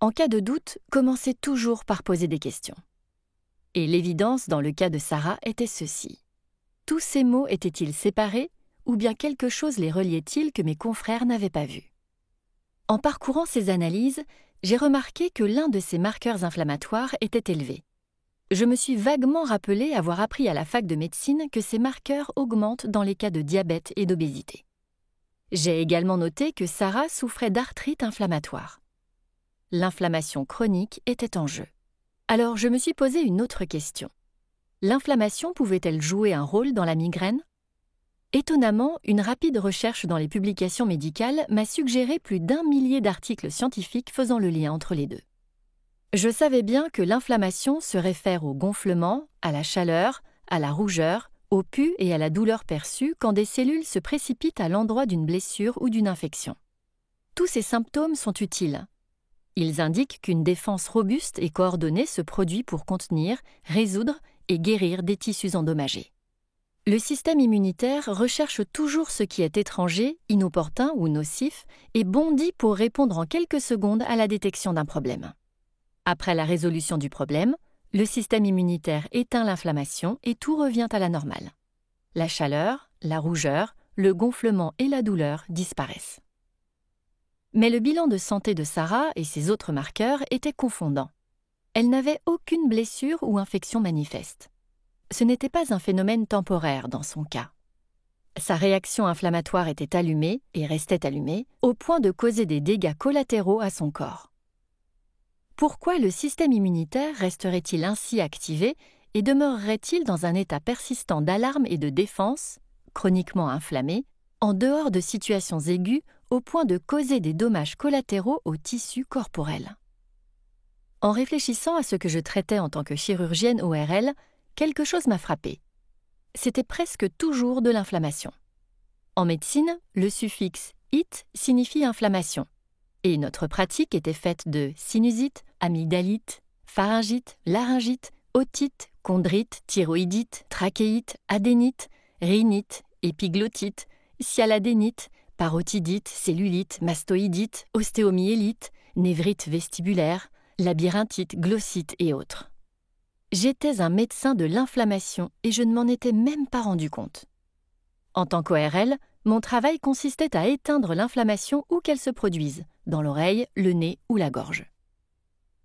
En cas de doute, commencez toujours par poser des questions. Et l'évidence dans le cas de Sarah était ceci. Tous ces mots étaient-ils séparés ou bien quelque chose les reliait-il que mes confrères n'avaient pas vu ? En parcourant ces analyses, j'ai remarqué que l'un de ces marqueurs inflammatoires était élevé. Je me suis vaguement rappelé avoir appris à la fac de médecine que ces marqueurs augmentent dans les cas de diabète et d'obésité. J'ai également noté que Sarah souffrait d'arthrite inflammatoire. L'inflammation chronique était en jeu. Alors je me suis posé une autre question. L'inflammation pouvait-elle jouer un rôle dans la migraine ? Étonnamment, une rapide recherche dans les publications médicales m'a suggéré plus d'1 millier d'articles scientifiques faisant le lien entre les deux. Je savais bien que l'inflammation se réfère au gonflement, à la chaleur, à la rougeur, au pus et à la douleur perçue quand des cellules se précipitent à l'endroit d'une blessure ou d'une infection. Tous ces symptômes sont utiles. Ils indiquent qu'une défense robuste et coordonnée se produit pour contenir, résoudre et guérir des tissus endommagés. Le système immunitaire recherche toujours ce qui est étranger, inopportun ou nocif et bondit pour répondre en quelques secondes à la détection d'un problème. Après la résolution du problème, le système immunitaire éteint l'inflammation et tout revient à la normale. La chaleur, la rougeur, le gonflement et la douleur disparaissent. Mais le bilan de santé de Sarah et ses autres marqueurs était confondant. Elle n'avait aucune blessure ou infection manifeste. Ce n'était pas un phénomène temporaire dans son cas. Sa réaction inflammatoire était allumée et restait allumée au point de causer des dégâts collatéraux à son corps. Pourquoi le système immunitaire resterait-il ainsi activé et demeurerait-il dans un état persistant d'alarme et de défense, chroniquement inflammé, en dehors de situations aiguës au point de causer des dommages collatéraux aux tissus corporels? En réfléchissant à ce que je traitais en tant que chirurgienne ORL, quelque chose m'a frappée. C'était presque toujours de l'inflammation. En médecine, le suffixe « it » signifie inflammation. Et notre pratique était faite de sinusite, amygdalite, pharyngite, laryngite, otite, chondrite, thyroïdite, trachéite, adénite, rhinite, épiglottite, sialadénite, parotidite, cellulite, mastoïdite, ostéomyélite, névrite vestibulaire, labyrinthite, glossite et autres. J'étais un médecin de l'inflammation et je ne m'en étais même pas rendu compte. En tant qu'ORL, mon travail consistait à éteindre l'inflammation où qu'elle se produise, dans l'oreille, le nez ou la gorge.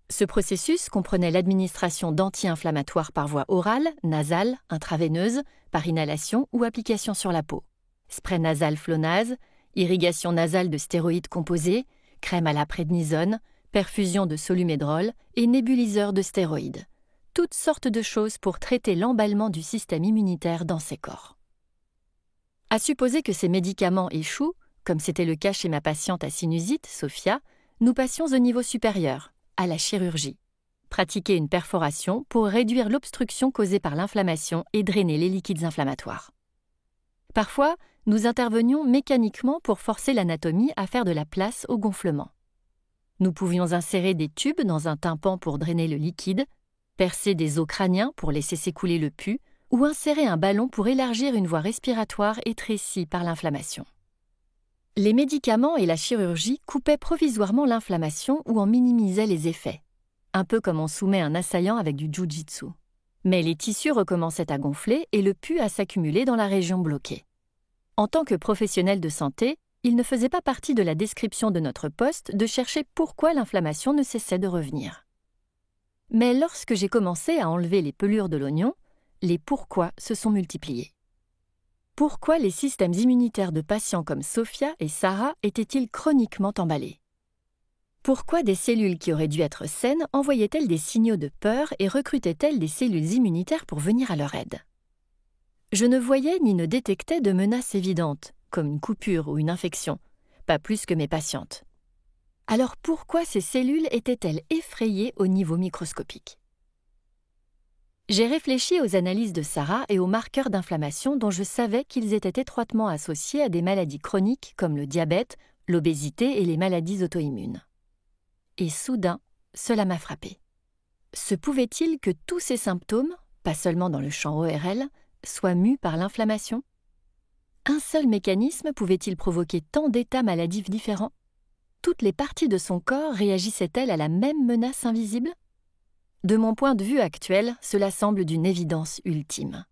Ce processus comprenait l'administration d'anti-inflammatoires par voie orale, nasale, intraveineuse, par inhalation ou application sur la peau, spray nasal Flonase, irrigation nasale de stéroïdes composés, crème à la prédnisone, perfusion de solumédrol et nébuliseur de stéroïdes. Toutes sortes de choses pour traiter l'emballement du système immunitaire dans ses corps. À supposer que ces médicaments échouent, comme c'était le cas chez ma patiente à sinusite, Sophia, nous passions au niveau supérieur, à la chirurgie. Pratiquer une perforation pour réduire l'obstruction causée par l'inflammation et drainer les liquides inflammatoires. Parfois, nous intervenions mécaniquement pour forcer l'anatomie à faire de la place au gonflement. Nous pouvions insérer des tubes dans un tympan pour drainer le liquide, percer des os crâniens pour laisser s'écouler le pus, ou insérer un ballon pour élargir une voie respiratoire étrécie par l'inflammation. Les médicaments et la chirurgie coupaient provisoirement l'inflammation ou en minimisaient les effets, un peu comme on soumet un assaillant avec du jiu-jitsu. Mais les tissus recommençaient à gonfler et le pus à s'accumuler dans la région bloquée. En tant que professionnel de santé, il ne faisait pas partie de la description de notre poste de chercher pourquoi l'inflammation ne cessait de revenir. Mais lorsque j'ai commencé à enlever les pelures de l'oignon, les pourquoi se sont multipliés. Pourquoi les systèmes immunitaires de patients comme Sophia et Sarah étaient-ils chroniquement emballés? Pourquoi des cellules qui auraient dû être saines envoyaient-elles des signaux de peur et recrutaient-elles des cellules immunitaires pour venir à leur aide? Je ne voyais ni ne détectais de menaces évidentes, comme une coupure ou une infection, pas plus que mes patientes. Alors pourquoi ces cellules étaient-elles effrayées au niveau microscopique? J'ai réfléchi aux analyses de Sarah et aux marqueurs d'inflammation dont je savais qu'ils étaient étroitement associés à des maladies chroniques comme le diabète, l'obésité et les maladies auto-immunes. Et soudain, cela m'a frappé. Se pouvait-il que tous ces symptômes, pas seulement dans le champ ORL, soient mus par l'inflammation? Un seul mécanisme pouvait-il provoquer tant d'états maladifs différents? Toutes les parties de son corps réagissaient-elles à la même menace invisible? De mon point de vue actuel, cela semble d'une évidence ultime.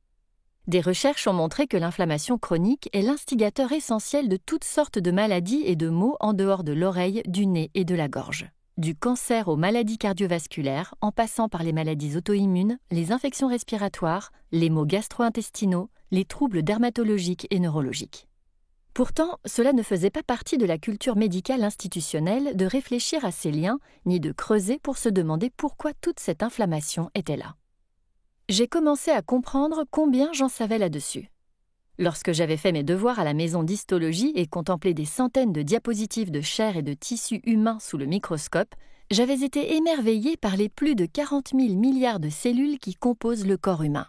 Des recherches ont montré que l'inflammation chronique est l'instigateur essentiel de toutes sortes de maladies et de maux en dehors de l'oreille, du nez et de la gorge. Du cancer aux maladies cardiovasculaires, en passant par les maladies auto-immunes, les infections respiratoires, les maux gastro-intestinaux, les troubles dermatologiques et neurologiques. Pourtant, cela ne faisait pas partie de la culture médicale institutionnelle de réfléchir à ces liens, ni de creuser pour se demander pourquoi toute cette inflammation était là. J'ai commencé à comprendre combien j'en savais là-dessus. Lorsque j'avais fait mes devoirs à la maison d'histologie et contemplé des centaines de diapositives de chair et de tissus humains sous le microscope, j'avais été émerveillée par les plus de 40 000 milliards de cellules qui composent le corps humain.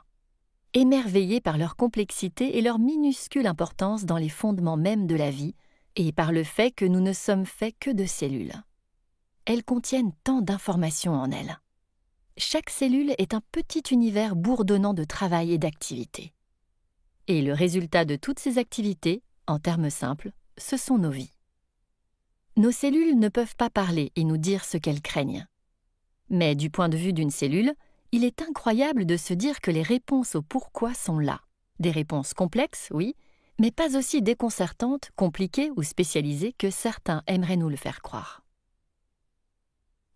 Émerveillée par leur complexité et leur minuscule importance dans les fondements mêmes de la vie, et par le fait que nous ne sommes faits que de cellules. Elles contiennent tant d'informations en elles. Chaque cellule est un petit univers bourdonnant de travail et d'activité. Et le résultat de toutes ces activités, en termes simples, ce sont nos vies. Nos cellules ne peuvent pas parler et nous dire ce qu'elles craignent. Mais du point de vue d'une cellule, il est incroyable de se dire que les réponses au pourquoi sont là. Des réponses complexes, oui, mais pas aussi déconcertantes, compliquées ou spécialisées que certains aimeraient nous le faire croire.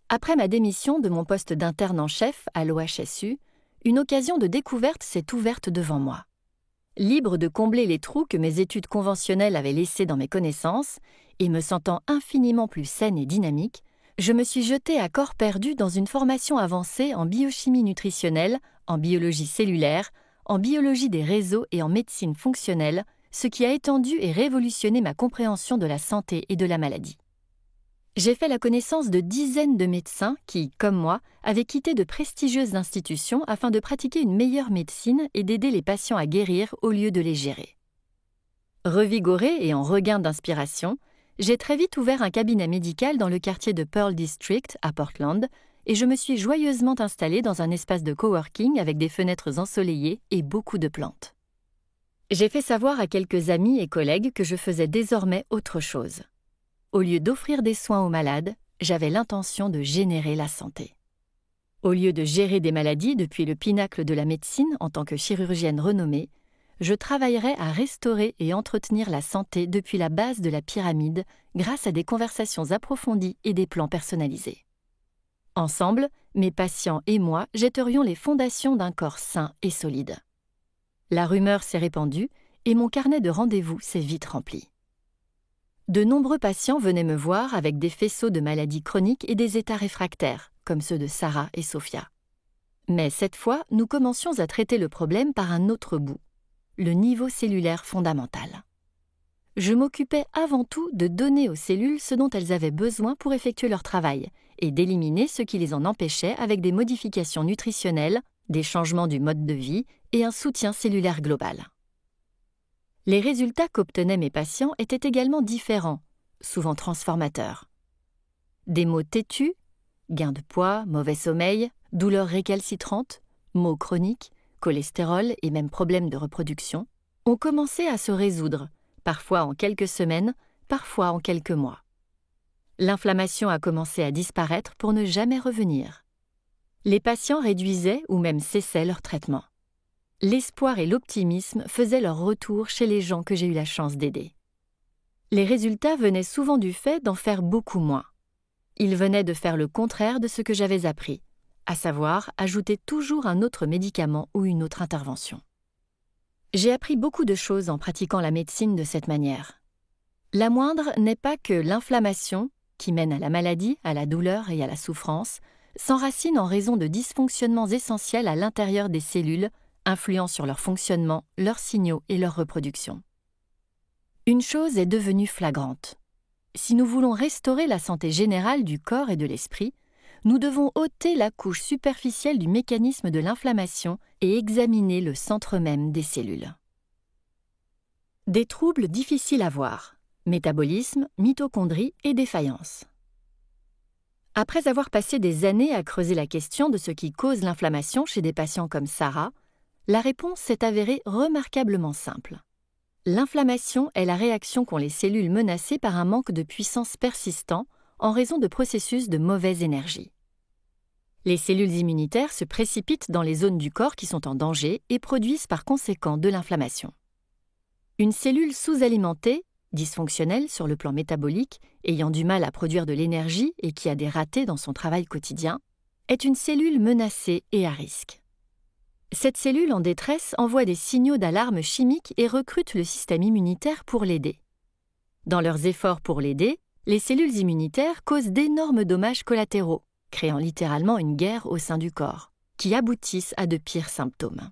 Après ma démission de mon poste d'interne en chef à l'OHSU, une occasion de découverte s'est ouverte devant moi. Libre de combler les trous que mes études conventionnelles avaient laissés dans mes connaissances, et me sentant infiniment plus saine et dynamique, je me suis jetée à corps perdu dans une formation avancée en biochimie nutritionnelle, en biologie cellulaire, en biologie des réseaux et en médecine fonctionnelle, ce qui a étendu et révolutionné ma compréhension de la santé et de la maladie. J'ai fait la connaissance de dizaines de médecins qui, comme moi, avaient quitté de prestigieuses institutions afin de pratiquer une meilleure médecine et d'aider les patients à guérir au lieu de les gérer. Revigorée et en regain d'inspiration, j'ai très vite ouvert un cabinet médical dans le quartier de Pearl District à Portland et je me suis joyeusement installée dans un espace de coworking avec des fenêtres ensoleillées et beaucoup de plantes. J'ai fait savoir à quelques amis et collègues que je faisais désormais autre chose. Au lieu d'offrir des soins aux malades, j'avais l'intention de générer la santé. Au lieu de gérer des maladies depuis le pinacle de la médecine en tant que chirurgienne renommée, je travaillerai à restaurer et entretenir la santé depuis la base de la pyramide grâce à des conversations approfondies et des plans personnalisés. Ensemble, mes patients et moi jetterions les fondations d'un corps sain et solide. La rumeur s'est répandue et mon carnet de rendez-vous s'est vite rempli. De nombreux patients venaient me voir avec des faisceaux de maladies chroniques et des états réfractaires, comme ceux de Sarah et Sophia. Mais cette fois, nous commencions à traiter le problème par un autre bout, le niveau cellulaire fondamental. Je m'occupais avant tout de donner aux cellules ce dont elles avaient besoin pour effectuer leur travail et d'éliminer ce qui les en empêchait avec des modifications nutritionnelles, des changements du mode de vie et un soutien cellulaire global. Les résultats qu'obtenaient mes patients étaient également différents, souvent transformateurs. Des maux têtus, gain de poids, mauvais sommeil, douleurs récalcitrantes, maux chroniques, cholestérol et même problèmes de reproduction, ont commencé à se résoudre, parfois en quelques semaines, parfois en quelques mois. L'inflammation a commencé à disparaître pour ne jamais revenir. Les patients réduisaient ou même cessaient leur traitement. L'espoir et l'optimisme faisaient leur retour chez les gens que j'ai eu la chance d'aider. Les résultats venaient souvent du fait d'en faire beaucoup moins. Ils venaient de faire le contraire de ce que j'avais appris, à savoir ajouter toujours un autre médicament ou une autre intervention. J'ai appris beaucoup de choses en pratiquant la médecine de cette manière. La moindre n'est pas que l'inflammation, qui mène à la maladie, à la douleur et à la souffrance, s'enracine en raison de dysfonctionnements essentiels à l'intérieur des cellules, influant sur leur fonctionnement, leurs signaux et leur reproduction. Une chose est devenue flagrante. Si nous voulons restaurer la santé générale du corps et de l'esprit, nous devons ôter la couche superficielle du mécanisme de l'inflammation et examiner le centre même des cellules. Des troubles difficiles à voir, métabolisme, mitochondrie et défaillance. Après avoir passé des années à creuser la question de ce qui cause l'inflammation chez des patients comme Sarah, la réponse s'est avérée remarquablement simple. L'inflammation est la réaction qu'ont les cellules menacées par un manque de puissance persistant en raison de processus de mauvaise énergie. Les cellules immunitaires se précipitent dans les zones du corps qui sont en danger et produisent par conséquent de l'inflammation. Une cellule sous-alimentée, dysfonctionnelle sur le plan métabolique, ayant du mal à produire de l'énergie et qui a des ratés dans son travail quotidien, est une cellule menacée et à risque. Cette cellule en détresse envoie des signaux d'alarme chimique et recrute le système immunitaire pour l'aider. Dans leurs efforts pour l'aider, les cellules immunitaires causent d'énormes dommages collatéraux, créant littéralement une guerre au sein du corps, qui aboutissent à de pires symptômes.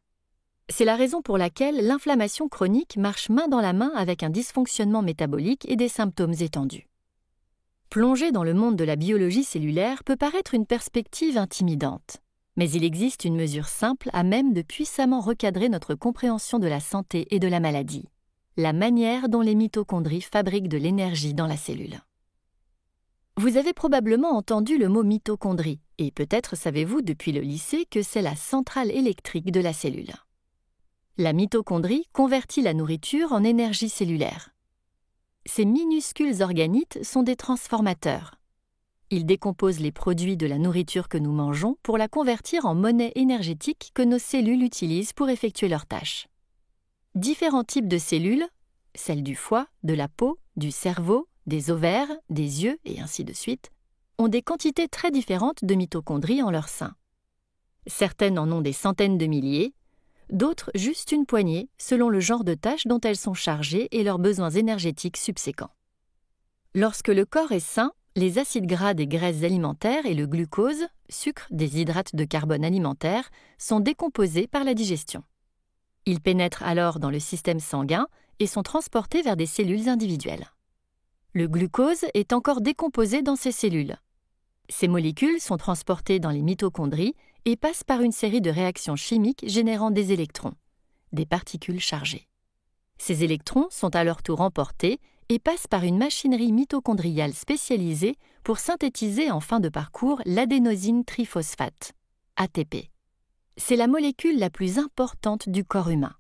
C'est la raison pour laquelle l'inflammation chronique marche main dans la main avec un dysfonctionnement métabolique et des symptômes étendus. Plonger dans le monde de la biologie cellulaire peut paraître une perspective intimidante, mais il existe une mesure simple à même de puissamment recadrer notre compréhension de la santé et de la maladie: la manière dont les mitochondries fabriquent de l'énergie dans la cellule. Vous avez probablement entendu le mot mitochondrie, et peut-être savez-vous depuis le lycée que c'est la centrale électrique de la cellule. La mitochondrie convertit la nourriture en énergie cellulaire. Ces minuscules organites sont des transformateurs. Ils décomposent les produits de la nourriture que nous mangeons pour la convertir en monnaie énergétique que nos cellules utilisent pour effectuer leurs tâches. Différents types de cellules, celles du foie, de la peau, du cerveau, des ovaires, des yeux et ainsi de suite, ont des quantités très différentes de mitochondries en leur sein. Certaines en ont des centaines de milliers, d'autres juste une poignée selon le genre de tâches dont elles sont chargées et leurs besoins énergétiques subséquents. Lorsque le corps est sain, les acides gras des graisses alimentaires et le glucose, sucre des hydrates de carbone alimentaires, sont décomposés par la digestion. Ils pénètrent alors dans le système sanguin et sont transportés vers des cellules individuelles. Le glucose est encore décomposé dans ces cellules. Ces molécules sont transportées dans les mitochondries et passent par une série de réactions chimiques générant des électrons, des particules chargées. Ces électrons sont à leur tour emportés et passent par une machinerie mitochondriale spécialisée pour synthétiser en fin de parcours l'adénosine triphosphate, ATP. C'est la molécule la plus importante du corps humain,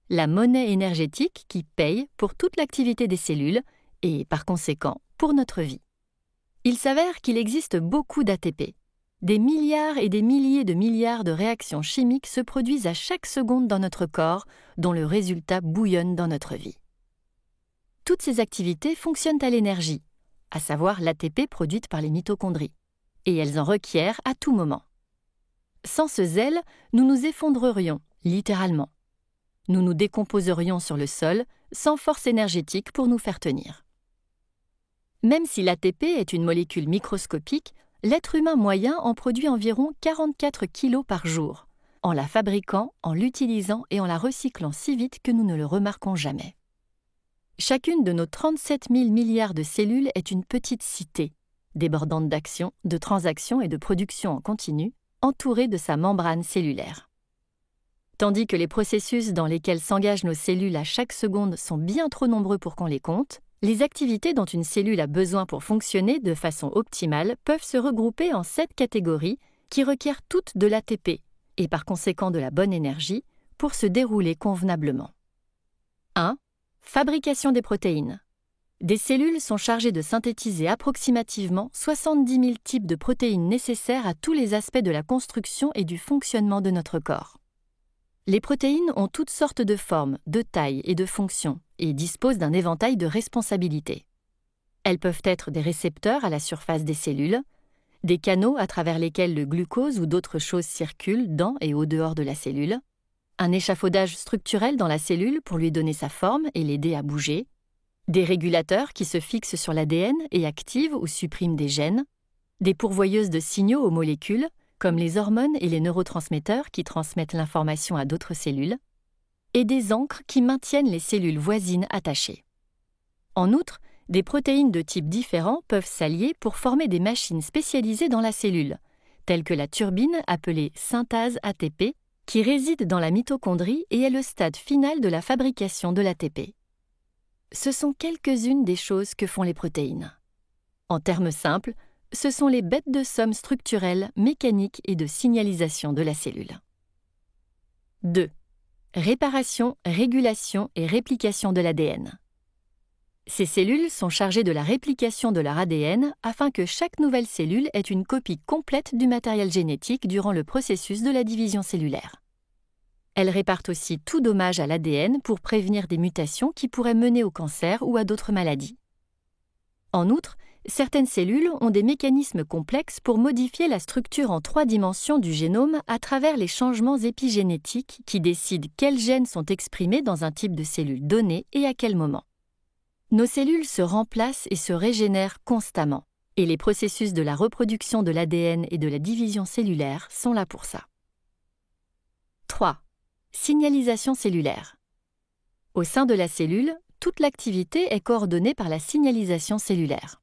la monnaie énergétique qui paye pour toute l'activité des cellules et, par conséquent, pour notre vie. Il s'avère qu'il existe beaucoup d'ATP. Des milliards et des milliers de milliards de réactions chimiques se produisent à chaque seconde dans notre corps, dont le résultat bouillonne dans notre vie. Toutes ces activités fonctionnent à l'énergie, à savoir l'ATP produite par les mitochondries, et elles en requièrent à tout moment. Sans ce zèle, nous nous effondrerions, littéralement. Nous nous décomposerions sur le sol, sans force énergétique pour nous faire tenir. Même si l'ATP est une molécule microscopique, l'être humain moyen en produit environ 44 kg par jour, en la fabriquant, en l'utilisant et en la recyclant si vite que nous ne le remarquons jamais. Chacune de nos 37 000 milliards de cellules est une petite cité, débordante d'actions, de transactions et de production en continu, entourée de sa membrane cellulaire. Tandis que les processus dans lesquels s'engagent nos cellules à chaque seconde sont bien trop nombreux pour qu'on les compte, les activités dont une cellule a besoin pour fonctionner de façon optimale peuvent se regrouper en 7 catégories qui requièrent toutes de l'ATP et par conséquent de la bonne énergie pour se dérouler convenablement. 1. Fabrication des protéines. Des cellules sont chargées de synthétiser approximativement 70 000 types de protéines nécessaires à tous les aspects de la construction et du fonctionnement de notre corps. Les protéines ont toutes sortes de formes, de tailles et de fonctions et disposent d'un éventail de responsabilités. Elles peuvent être des récepteurs à la surface des cellules, des canaux à travers lesquels le glucose ou d'autres choses circulent dans et au dehors de la cellule, un échafaudage structurel dans la cellule pour lui donner sa forme et l'aider à bouger, des régulateurs qui se fixent sur l'ADN et activent ou suppriment des gènes, des pourvoyeuses de signaux aux molécules, comme les hormones et les neurotransmetteurs qui transmettent l'information à d'autres cellules, et des ancres qui maintiennent les cellules voisines attachées. En outre, des protéines de types différents peuvent s'allier pour former des machines spécialisées dans la cellule, telles que la turbine appelée synthase ATP, qui réside dans la mitochondrie et est le stade final de la fabrication de l'ATP. Ce sont quelques-unes des choses que font les protéines. En termes simples, ce sont les bêtes de somme structurelles, mécaniques et de signalisation de la cellule. 2. Réparation, régulation et réplication de l'ADN. Ces cellules sont chargées de la réplication de leur ADN afin que chaque nouvelle cellule ait une copie complète du matériel génétique durant le processus de la division cellulaire. Elles réparent aussi tout dommage à l'ADN pour prévenir des mutations qui pourraient mener au cancer ou à d'autres maladies. En outre, certaines cellules ont des mécanismes complexes pour modifier la structure en 3 dimensions du génome à travers les changements épigénétiques qui décident quels gènes sont exprimés dans un type de cellule donné et à quel moment. Nos cellules se remplacent et se régénèrent constamment, et les processus de la reproduction de l'ADN et de la division cellulaire sont là pour ça. 3. Signalisation cellulaire. Au sein de la cellule, toute l'activité est coordonnée par la signalisation cellulaire.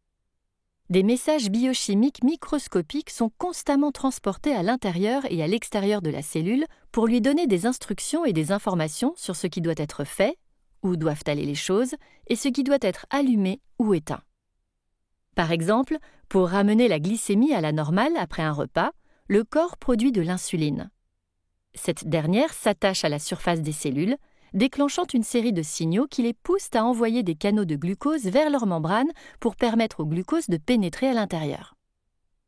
Des messages biochimiques microscopiques sont constamment transportés à l'intérieur et à l'extérieur de la cellule pour lui donner des instructions et des informations sur ce qui doit être fait, où doivent aller les choses, et ce qui doit être allumé ou éteint. Par exemple, pour ramener la glycémie à la normale après un repas, le corps produit de l'insuline. Cette dernière s'attache à la surface des cellules, déclenchant une série de signaux qui les poussent à envoyer des canaux de glucose vers leur membrane pour permettre au glucose de pénétrer à l'intérieur.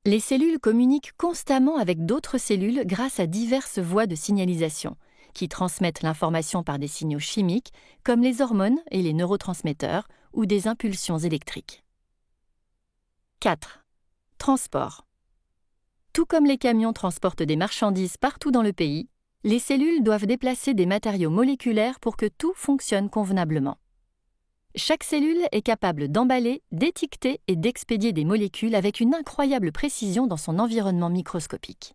Les cellules communiquent constamment avec d'autres cellules grâce à diverses voies de signalisation, qui transmettent l'information par des signaux chimiques comme les hormones et les neurotransmetteurs ou des impulsions électriques. 4. Transport. Tout comme les camions transportent des marchandises partout dans le pays, les cellules doivent déplacer des matériaux moléculaires pour que tout fonctionne convenablement. Chaque cellule est capable d'emballer, d'étiqueter et d'expédier des molécules avec une incroyable précision dans son environnement microscopique.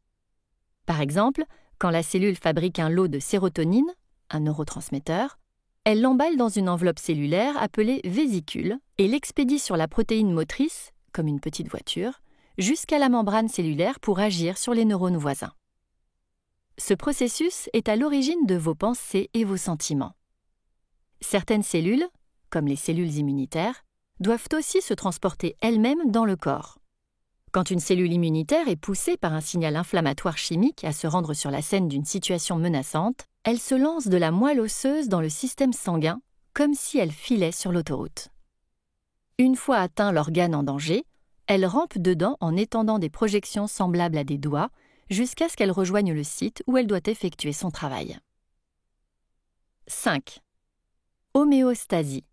Par exemple, quand la cellule fabrique un lot de sérotonine, un neurotransmetteur, elle l'emballe dans une enveloppe cellulaire appelée vésicule et l'expédie sur la protéine motrice, comme une petite voiture, jusqu'à la membrane cellulaire pour agir sur les neurones voisins. Ce processus est à l'origine de vos pensées et vos sentiments. Certaines cellules, comme les cellules immunitaires, doivent aussi se transporter elles-mêmes dans le corps. Quand une cellule immunitaire est poussée par un signal inflammatoire chimique à se rendre sur la scène d'une situation menaçante, elle se lance de la moelle osseuse dans le système sanguin, comme si elle filait sur l'autoroute. Une fois atteint l'organe en danger, elle rampe dedans en étendant des projections semblables à des doigts, jusqu'à ce qu'elle rejoigne le site où elle doit effectuer son travail. 5. Homéostasie.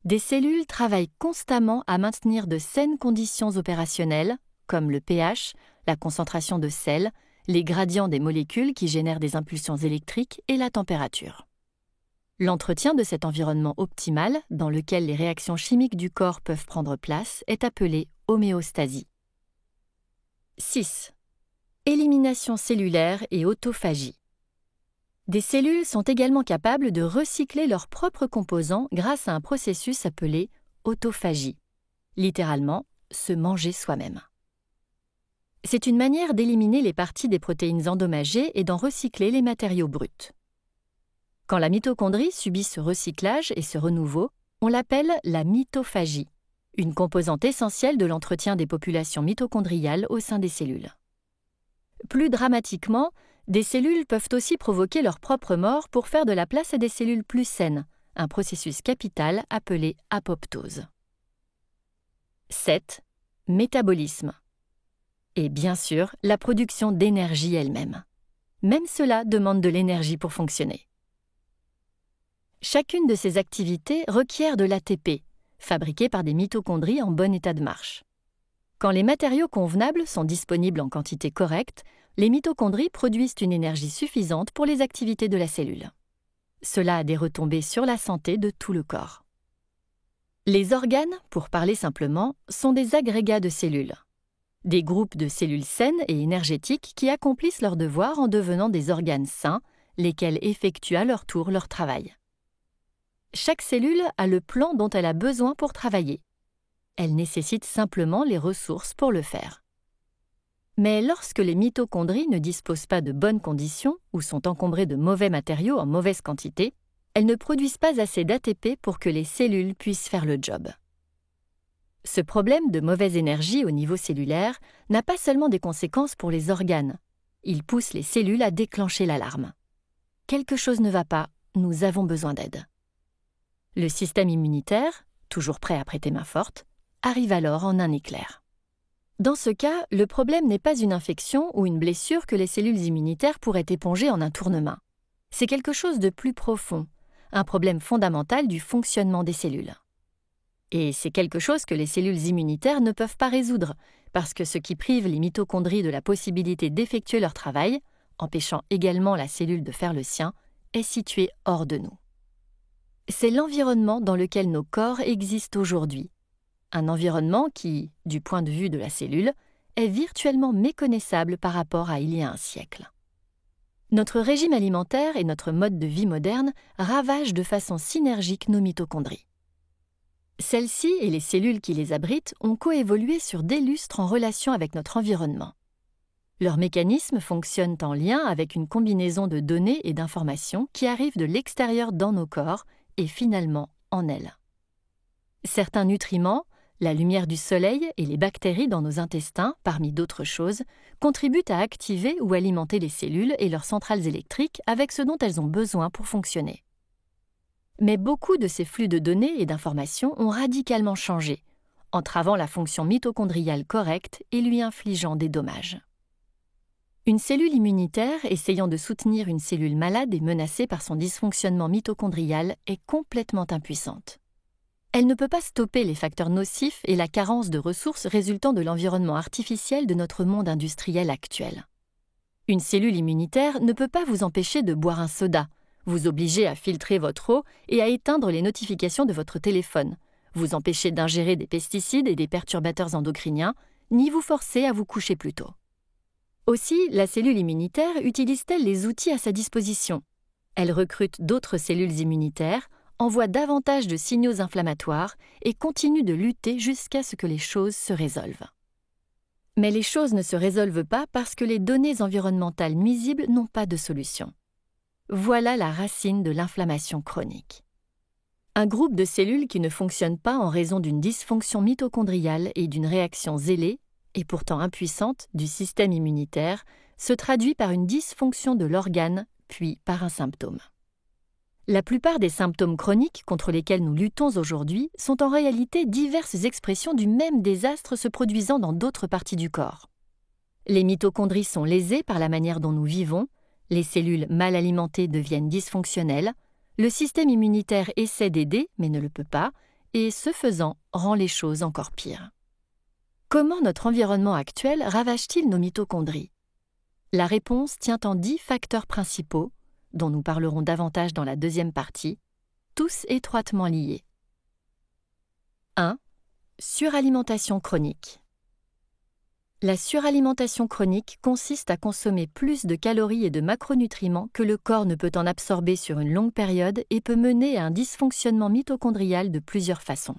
Des cellules travaillent constamment à maintenir de saines conditions opérationnelles, comme le pH, la concentration de sel, les gradients des molécules qui génèrent des impulsions électriques et la température. L'entretien de cet environnement optimal, dans lequel les réactions chimiques du corps peuvent prendre place, est appelé homéostasie. 6. Élimination cellulaire et autophagie. Des cellules sont également capables de recycler leurs propres composants grâce à un processus appelé autophagie, littéralement se manger soi-même. C'est une manière d'éliminer les parties des protéines endommagées et d'en recycler les matériaux bruts. Quand la mitochondrie subit ce recyclage et ce renouveau, on l'appelle la mitophagie, une composante essentielle de l'entretien des populations mitochondriales au sein des cellules. Plus dramatiquement, des cellules peuvent aussi provoquer leur propre mort pour faire de la place à des cellules plus saines, un processus capital appelé apoptose. 7. Métabolisme. Et bien sûr, la production d'énergie elle-même. Même cela demande de l'énergie pour fonctionner. Chacune de ces activités requiert de l'ATP, fabriqué par des mitochondries en bon état de marche. Quand les matériaux convenables sont disponibles en quantité correcte, les mitochondries produisent une énergie suffisante pour les activités de la cellule. Cela a des retombées sur la santé de tout le corps. Les organes, pour parler simplement, sont des agrégats de cellules. Des groupes de cellules saines et énergétiques qui accomplissent leur devoir en devenant des organes sains, lesquels effectuent à leur tour leur travail. Chaque cellule a le plan dont elle a besoin pour travailler. Elle nécessite simplement les ressources pour le faire. Mais lorsque les mitochondries ne disposent pas de bonnes conditions ou sont encombrées de mauvais matériaux en mauvaise quantité, elles ne produisent pas assez d'ATP pour que les cellules puissent faire le job. Ce problème de mauvaise énergie au niveau cellulaire n'a pas seulement des conséquences pour les organes, il pousse les cellules à déclencher l'alarme. Quelque chose ne va pas, nous avons besoin d'aide. Le système immunitaire, toujours prêt à prêter main forte, arrive alors en un éclair. Dans ce cas, le problème n'est pas une infection ou une blessure que les cellules immunitaires pourraient éponger en un tournement. C'est quelque chose de plus profond, un problème fondamental du fonctionnement des cellules. Et c'est quelque chose que les cellules immunitaires ne peuvent pas résoudre, parce que ce qui prive les mitochondries de la possibilité d'effectuer leur travail, empêchant également la cellule de faire le sien, est situé hors de nous. C'est l'environnement dans lequel nos corps existent aujourd'hui. Un environnement qui, du point de vue de la cellule, est virtuellement méconnaissable par rapport à il y a un siècle. Notre régime alimentaire et notre mode de vie moderne ravagent de façon synergique nos mitochondries. Celles-ci et les cellules qui les abritent ont coévolué sur des lustres en relation avec notre environnement. Leurs mécanismes fonctionnent en lien avec une combinaison de données et d'informations qui arrivent de l'extérieur dans nos corps et finalement en elles. Certains nutriments, la lumière du soleil et les bactéries dans nos intestins, parmi d'autres choses, contribuent à activer ou alimenter les cellules et leurs centrales électriques avec ce dont elles ont besoin pour fonctionner. Mais beaucoup de ces flux de données et d'informations ont radicalement changé, entravant la fonction mitochondriale correcte et lui infligeant des dommages. Une cellule immunitaire essayant de soutenir une cellule malade et menacée par son dysfonctionnement mitochondrial est complètement impuissante. Elle ne peut pas stopper les facteurs nocifs et la carence de ressources résultant de l'environnement artificiel de notre monde industriel actuel. Une cellule immunitaire ne peut pas vous empêcher de boire un soda, vous obliger à filtrer votre eau et à éteindre les notifications de votre téléphone, vous empêcher d'ingérer des pesticides et des perturbateurs endocriniens, ni vous forcer à vous coucher plus tôt. Aussi, la cellule immunitaire utilise-t-elle les outils à sa disposition? Elle recrute d'autres cellules immunitaires, envoie davantage de signaux inflammatoires et continue de lutter jusqu'à ce que les choses se résolvent. Mais les choses ne se résolvent pas parce que les données environnementales nuisibles n'ont pas de solution. Voilà la racine de l'inflammation chronique. Un groupe de cellules qui ne fonctionne pas en raison d'une dysfonction mitochondriale et d'une réaction zélée, et pourtant impuissante, du système immunitaire, se traduit par une dysfonction de l'organe, puis par un symptôme. La plupart des symptômes chroniques contre lesquels nous luttons aujourd'hui sont en réalité diverses expressions du même désastre se produisant dans d'autres parties du corps. Les mitochondries sont lésées par la manière dont nous vivons, les cellules mal alimentées deviennent dysfonctionnelles, le système immunitaire essaie d'aider mais ne le peut pas, et ce faisant rend les choses encore pires. Comment notre environnement actuel ravage-t-il nos mitochondries? La réponse tient en 10 facteurs principaux, dont nous parlerons davantage dans la deuxième partie, tous étroitement liés. 1. Suralimentation chronique. La suralimentation chronique consiste à consommer plus de calories et de macronutriments que le corps ne peut en absorber sur une longue période et peut mener à un dysfonctionnement mitochondrial de plusieurs façons.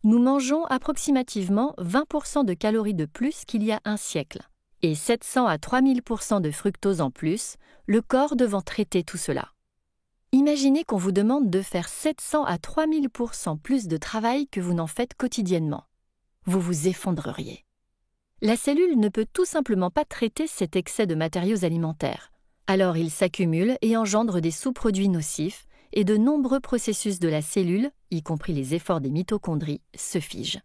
Nous mangeons approximativement 20% de calories de plus qu'il y a un siècle, et 700 à 3000% de fructose en plus, le corps devant traiter tout cela. Imaginez qu'on vous demande de faire 700 à 3000% plus de travail que vous n'en faites quotidiennement. Vous vous effondreriez. La cellule ne peut tout simplement pas traiter cet excès de matériaux alimentaires. Alors il s'accumule et engendre des sous-produits nocifs, et de nombreux processus de la cellule, y compris les efforts des mitochondries, se figent.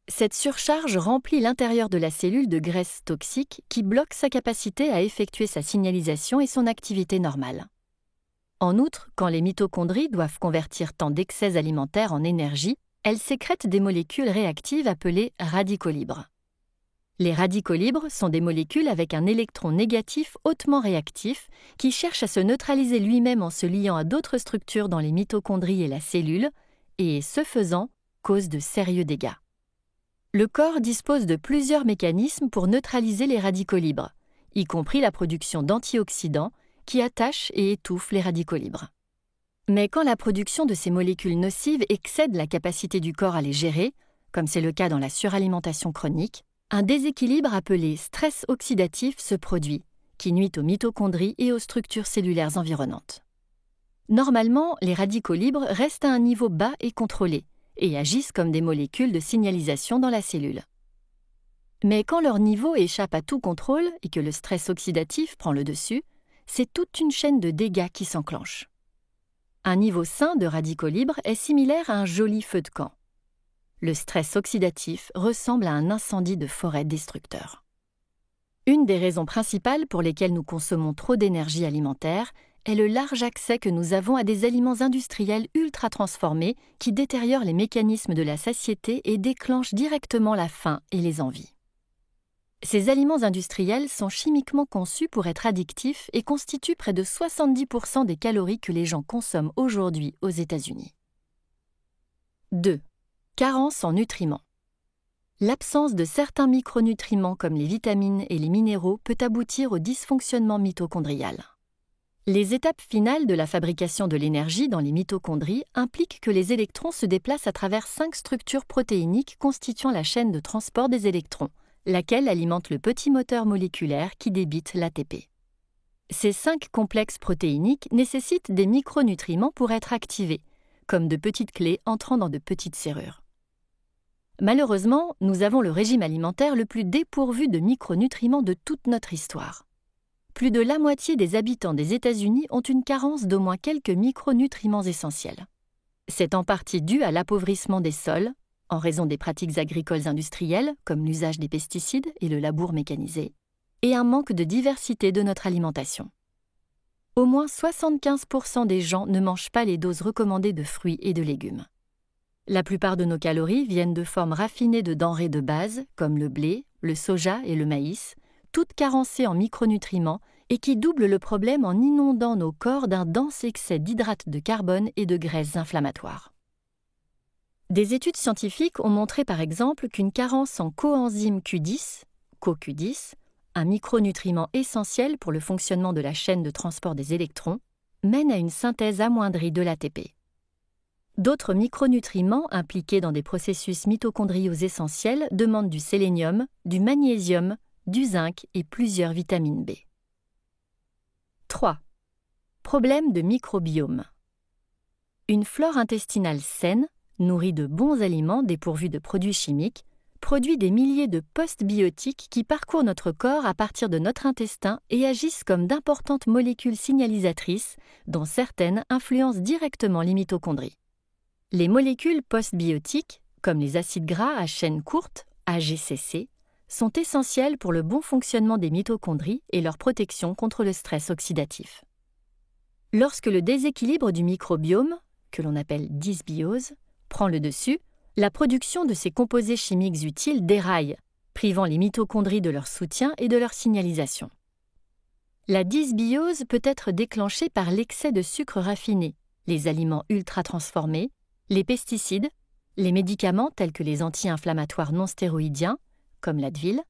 Cette surcharge remplit l'intérieur de la cellule de graisses toxiques qui bloquent sa capacité à effectuer sa signalisation et son activité normale. En outre, quand les mitochondries doivent convertir tant d'excès alimentaires en énergie, elles sécrètent des molécules réactives appelées radicaux libres. Les radicaux libres sont des molécules avec un électron négatif hautement réactif qui cherche à se neutraliser lui-même en se liant à d'autres structures dans les mitochondries et la cellule, et, ce faisant, cause de sérieux dégâts. Le corps dispose de plusieurs mécanismes pour neutraliser les radicaux libres, y compris la production d'antioxydants qui attachent et étouffent les radicaux libres. Mais quand la production de ces molécules nocives excède la capacité du corps à les gérer, comme c'est le cas dans la suralimentation chronique, un déséquilibre appelé stress oxydatif se produit, qui nuit aux mitochondries et aux structures cellulaires environnantes. Normalement, les radicaux libres restent à un niveau bas et contrôlé, et agissent comme des molécules de signalisation dans la cellule. Mais quand leur niveau échappe à tout contrôle et que le stress oxydatif prend le dessus, c'est toute une chaîne de dégâts qui s'enclenche. Un niveau sain de radicaux libres est similaire à un joli feu de camp. Le stress oxydatif ressemble à un incendie de forêt destructeur. Une des raisons principales pour lesquelles nous consommons trop d'énergie alimentaire est le large accès que nous avons à des aliments industriels ultra transformés qui détériorent les mécanismes de la satiété et déclenchent directement la faim et les envies. Ces aliments industriels sont chimiquement conçus pour être addictifs et constituent près de 70% des calories que les gens consomment aujourd'hui aux États-Unis. 2. Carence en nutriments. L'absence de certains micronutriments comme les vitamines et les minéraux peut aboutir au dysfonctionnement mitochondrial. Les étapes finales de la fabrication de l'énergie dans les mitochondries impliquent que les électrons se déplacent à travers 5 structures protéiniques constituant la chaîne de transport des électrons, laquelle alimente le petit moteur moléculaire qui débite l'ATP. Ces 5 complexes protéiniques nécessitent des micronutriments pour être activés, comme de petites clés entrant dans de petites serrures. Malheureusement, nous avons le régime alimentaire le plus dépourvu de micronutriments de toute notre histoire. Plus de la moitié des habitants des États-Unis ont une carence d'au moins quelques micronutriments essentiels. C'est en partie dû à l'appauvrissement des sols, en raison des pratiques agricoles industrielles, comme l'usage des pesticides et le labour mécanisé, et un manque de diversité de notre alimentation. Au moins 75% des gens ne mangent pas les doses recommandées de fruits et de légumes. La plupart de nos calories viennent de formes raffinées de denrées de base, comme le blé, le soja et le maïs, toutes carencées en micronutriments et qui doublent le problème en inondant nos corps d'un dense excès d'hydrates de carbone et de graisses inflammatoires. Des études scientifiques ont montré par exemple qu'une carence en coenzyme Q10, CoQ10, un micronutriment essentiel pour le fonctionnement de la chaîne de transport des électrons, mène à une synthèse amoindrie de l'ATP. D'autres micronutriments impliqués dans des processus mitochondriaux essentiels demandent du sélénium, du magnésium, du zinc et plusieurs vitamines B. 3. Problème de microbiome. Une flore intestinale saine, nourrie de bons aliments dépourvus de produits chimiques, produit des milliers de postbiotiques qui parcourent notre corps à partir de notre intestin et agissent comme d'importantes molécules signalisatrices, dont certaines influencent directement les mitochondries. Les molécules postbiotiques, comme les acides gras à chaîne courte, AGCC, sont essentielles pour le bon fonctionnement des mitochondries et leur protection contre le stress oxydatif. Lorsque le déséquilibre du microbiome, que l'on appelle dysbiose, prend le dessus, la production de ces composés chimiques utiles déraille, privant les mitochondries de leur soutien et de leur signalisation. La dysbiose peut être déclenchée par l'excès de sucre raffiné, les aliments ultra-transformés, les pesticides, les médicaments tels que les anti-inflammatoires non stéroïdiens, comme l'Advil,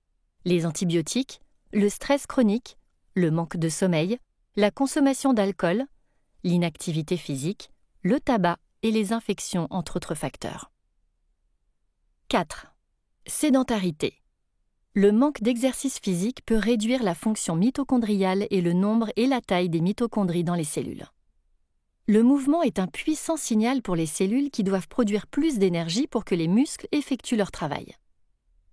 les antibiotiques, le stress chronique, le manque de sommeil, la consommation d'alcool, l'inactivité physique, le tabac et les infections entre autres facteurs. 4. Sédentarité. Le manque d'exercice physique peut réduire la fonction mitochondriale et le nombre et la taille des mitochondries dans les cellules. Le mouvement est un puissant signal pour les cellules qui doivent produire plus d'énergie pour que les muscles effectuent leur travail.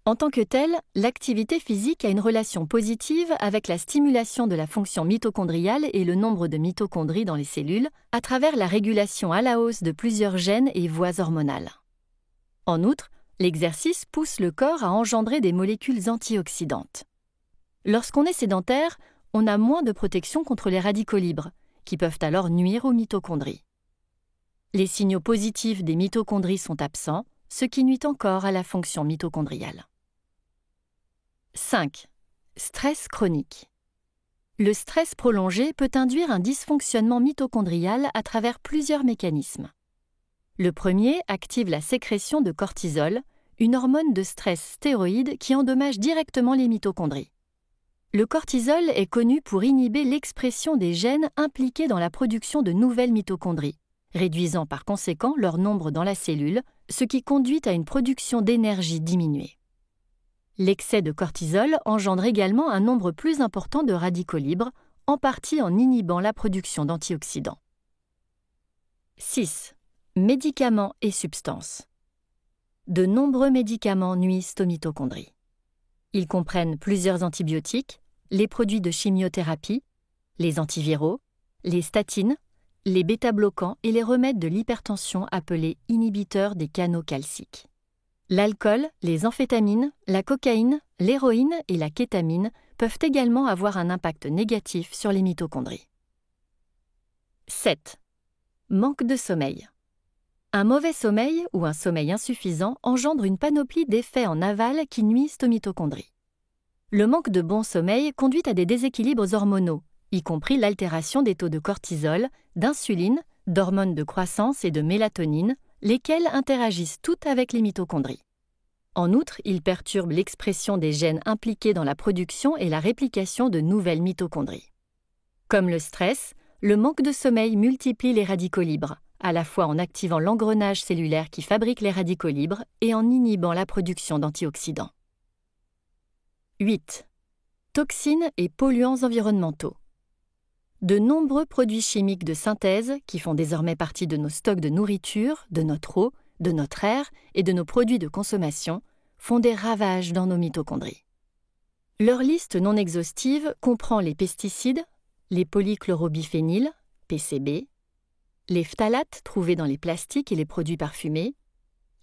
En tant que telle, l'activité physique a une relation positive avec la stimulation de la fonction mitochondriale et le nombre de mitochondries dans les cellules à travers la régulation à la hausse de plusieurs gènes et voies hormonales. En outre, l'exercice pousse le corps à engendrer des molécules antioxydantes. Lorsqu'on est sédentaire, on a moins de protection contre les radicaux libres, qui peuvent alors nuire aux mitochondries. Les signaux positifs des mitochondries sont absents, ce qui nuit encore à la fonction mitochondriale. 5. Stress chronique. Le stress prolongé peut induire un dysfonctionnement mitochondrial à travers plusieurs mécanismes. Le premier active la sécrétion de cortisol, une hormone de stress stéroïde qui endommage directement les mitochondries. Le cortisol est connu pour inhiber l'expression des gènes impliqués dans la production de nouvelles mitochondries, réduisant par conséquent leur nombre dans la cellule, ce qui conduit à une production d'énergie diminuée. L'excès de cortisol engendre également un nombre plus important de radicaux libres, en partie en inhibant la production d'antioxydants. 6. Médicaments et substances. De nombreux médicaments nuisent aux mitochondries. Ils comprennent plusieurs antibiotiques, les produits de chimiothérapie, les antiviraux, les statines, les bêta-bloquants et les remèdes de l'hypertension appelés inhibiteurs des canaux calciques. L'alcool, les amphétamines, la cocaïne, l'héroïne et la kétamine peuvent également avoir un impact négatif sur les mitochondries. 7. Manque de sommeil. Un mauvais sommeil ou un sommeil insuffisant engendre une panoplie d'effets en aval qui nuisent aux mitochondries. Le manque de bon sommeil conduit à des déséquilibres hormonaux, y compris l'altération des taux de cortisol, d'insuline, d'hormones de croissance et de mélatonine, lesquelles interagissent toutes avec les mitochondries. En outre, ils perturbent l'expression des gènes impliqués dans la production et la réplication de nouvelles mitochondries. Comme le stress, le manque de sommeil multiplie les radicaux libres, à la fois en activant l'engrenage cellulaire qui fabrique les radicaux libres et en inhibant la production d'antioxydants. 8. Toxines et polluants environnementaux. De nombreux produits chimiques de synthèse, qui font désormais partie de nos stocks de nourriture, de notre eau, de notre air et de nos produits de consommation, font des ravages dans nos mitochondries. Leur liste non exhaustive comprend les pesticides, les polychlorobiphéniles, PCB, les phtalates trouvés dans les plastiques et les produits parfumés,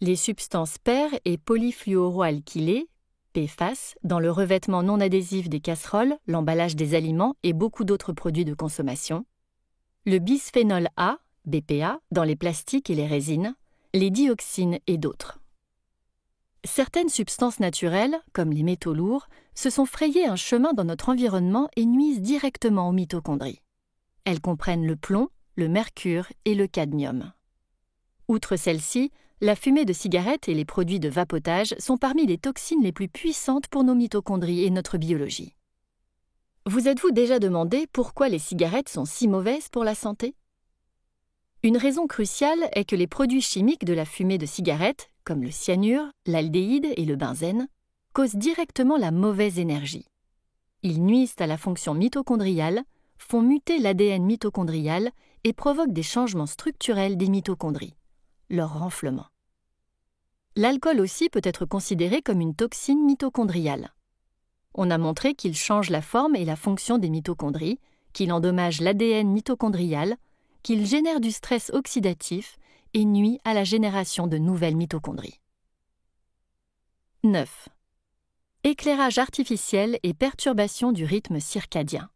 les substances per- et polyfluoroalkylées, PFAS, dans le revêtement non adhésif des casseroles, l'emballage des aliments et beaucoup d'autres produits de consommation, le bisphénol A, BPA, dans les plastiques et les résines, les dioxines et d'autres. Certaines substances naturelles, comme les métaux lourds, se sont frayées un chemin dans notre environnement et nuisent directement aux mitochondries. Elles comprennent le plomb, le mercure et le cadmium. Outre celles-ci, la fumée de cigarette et les produits de vapotage sont parmi les toxines les plus puissantes pour nos mitochondries et notre biologie. Vous êtes-vous déjà demandé pourquoi les cigarettes sont si mauvaises pour la santé ? Une raison cruciale est que les produits chimiques de la fumée de cigarette, comme le cyanure, l'aldéhyde et le benzène, causent directement la mauvaise énergie. Ils nuisent à la fonction mitochondriale, font muter l'ADN mitochondrial et provoquent des changements structurels des mitochondries, leur renflement. L'alcool aussi peut être considéré comme une toxine mitochondriale. On a montré qu'il change la forme et la fonction des mitochondries, qu'il endommage l'ADN mitochondrial, qu'il génère du stress oxydatif et nuit à la génération de nouvelles mitochondries. 9. Éclairage artificiel et perturbation du rythme circadien.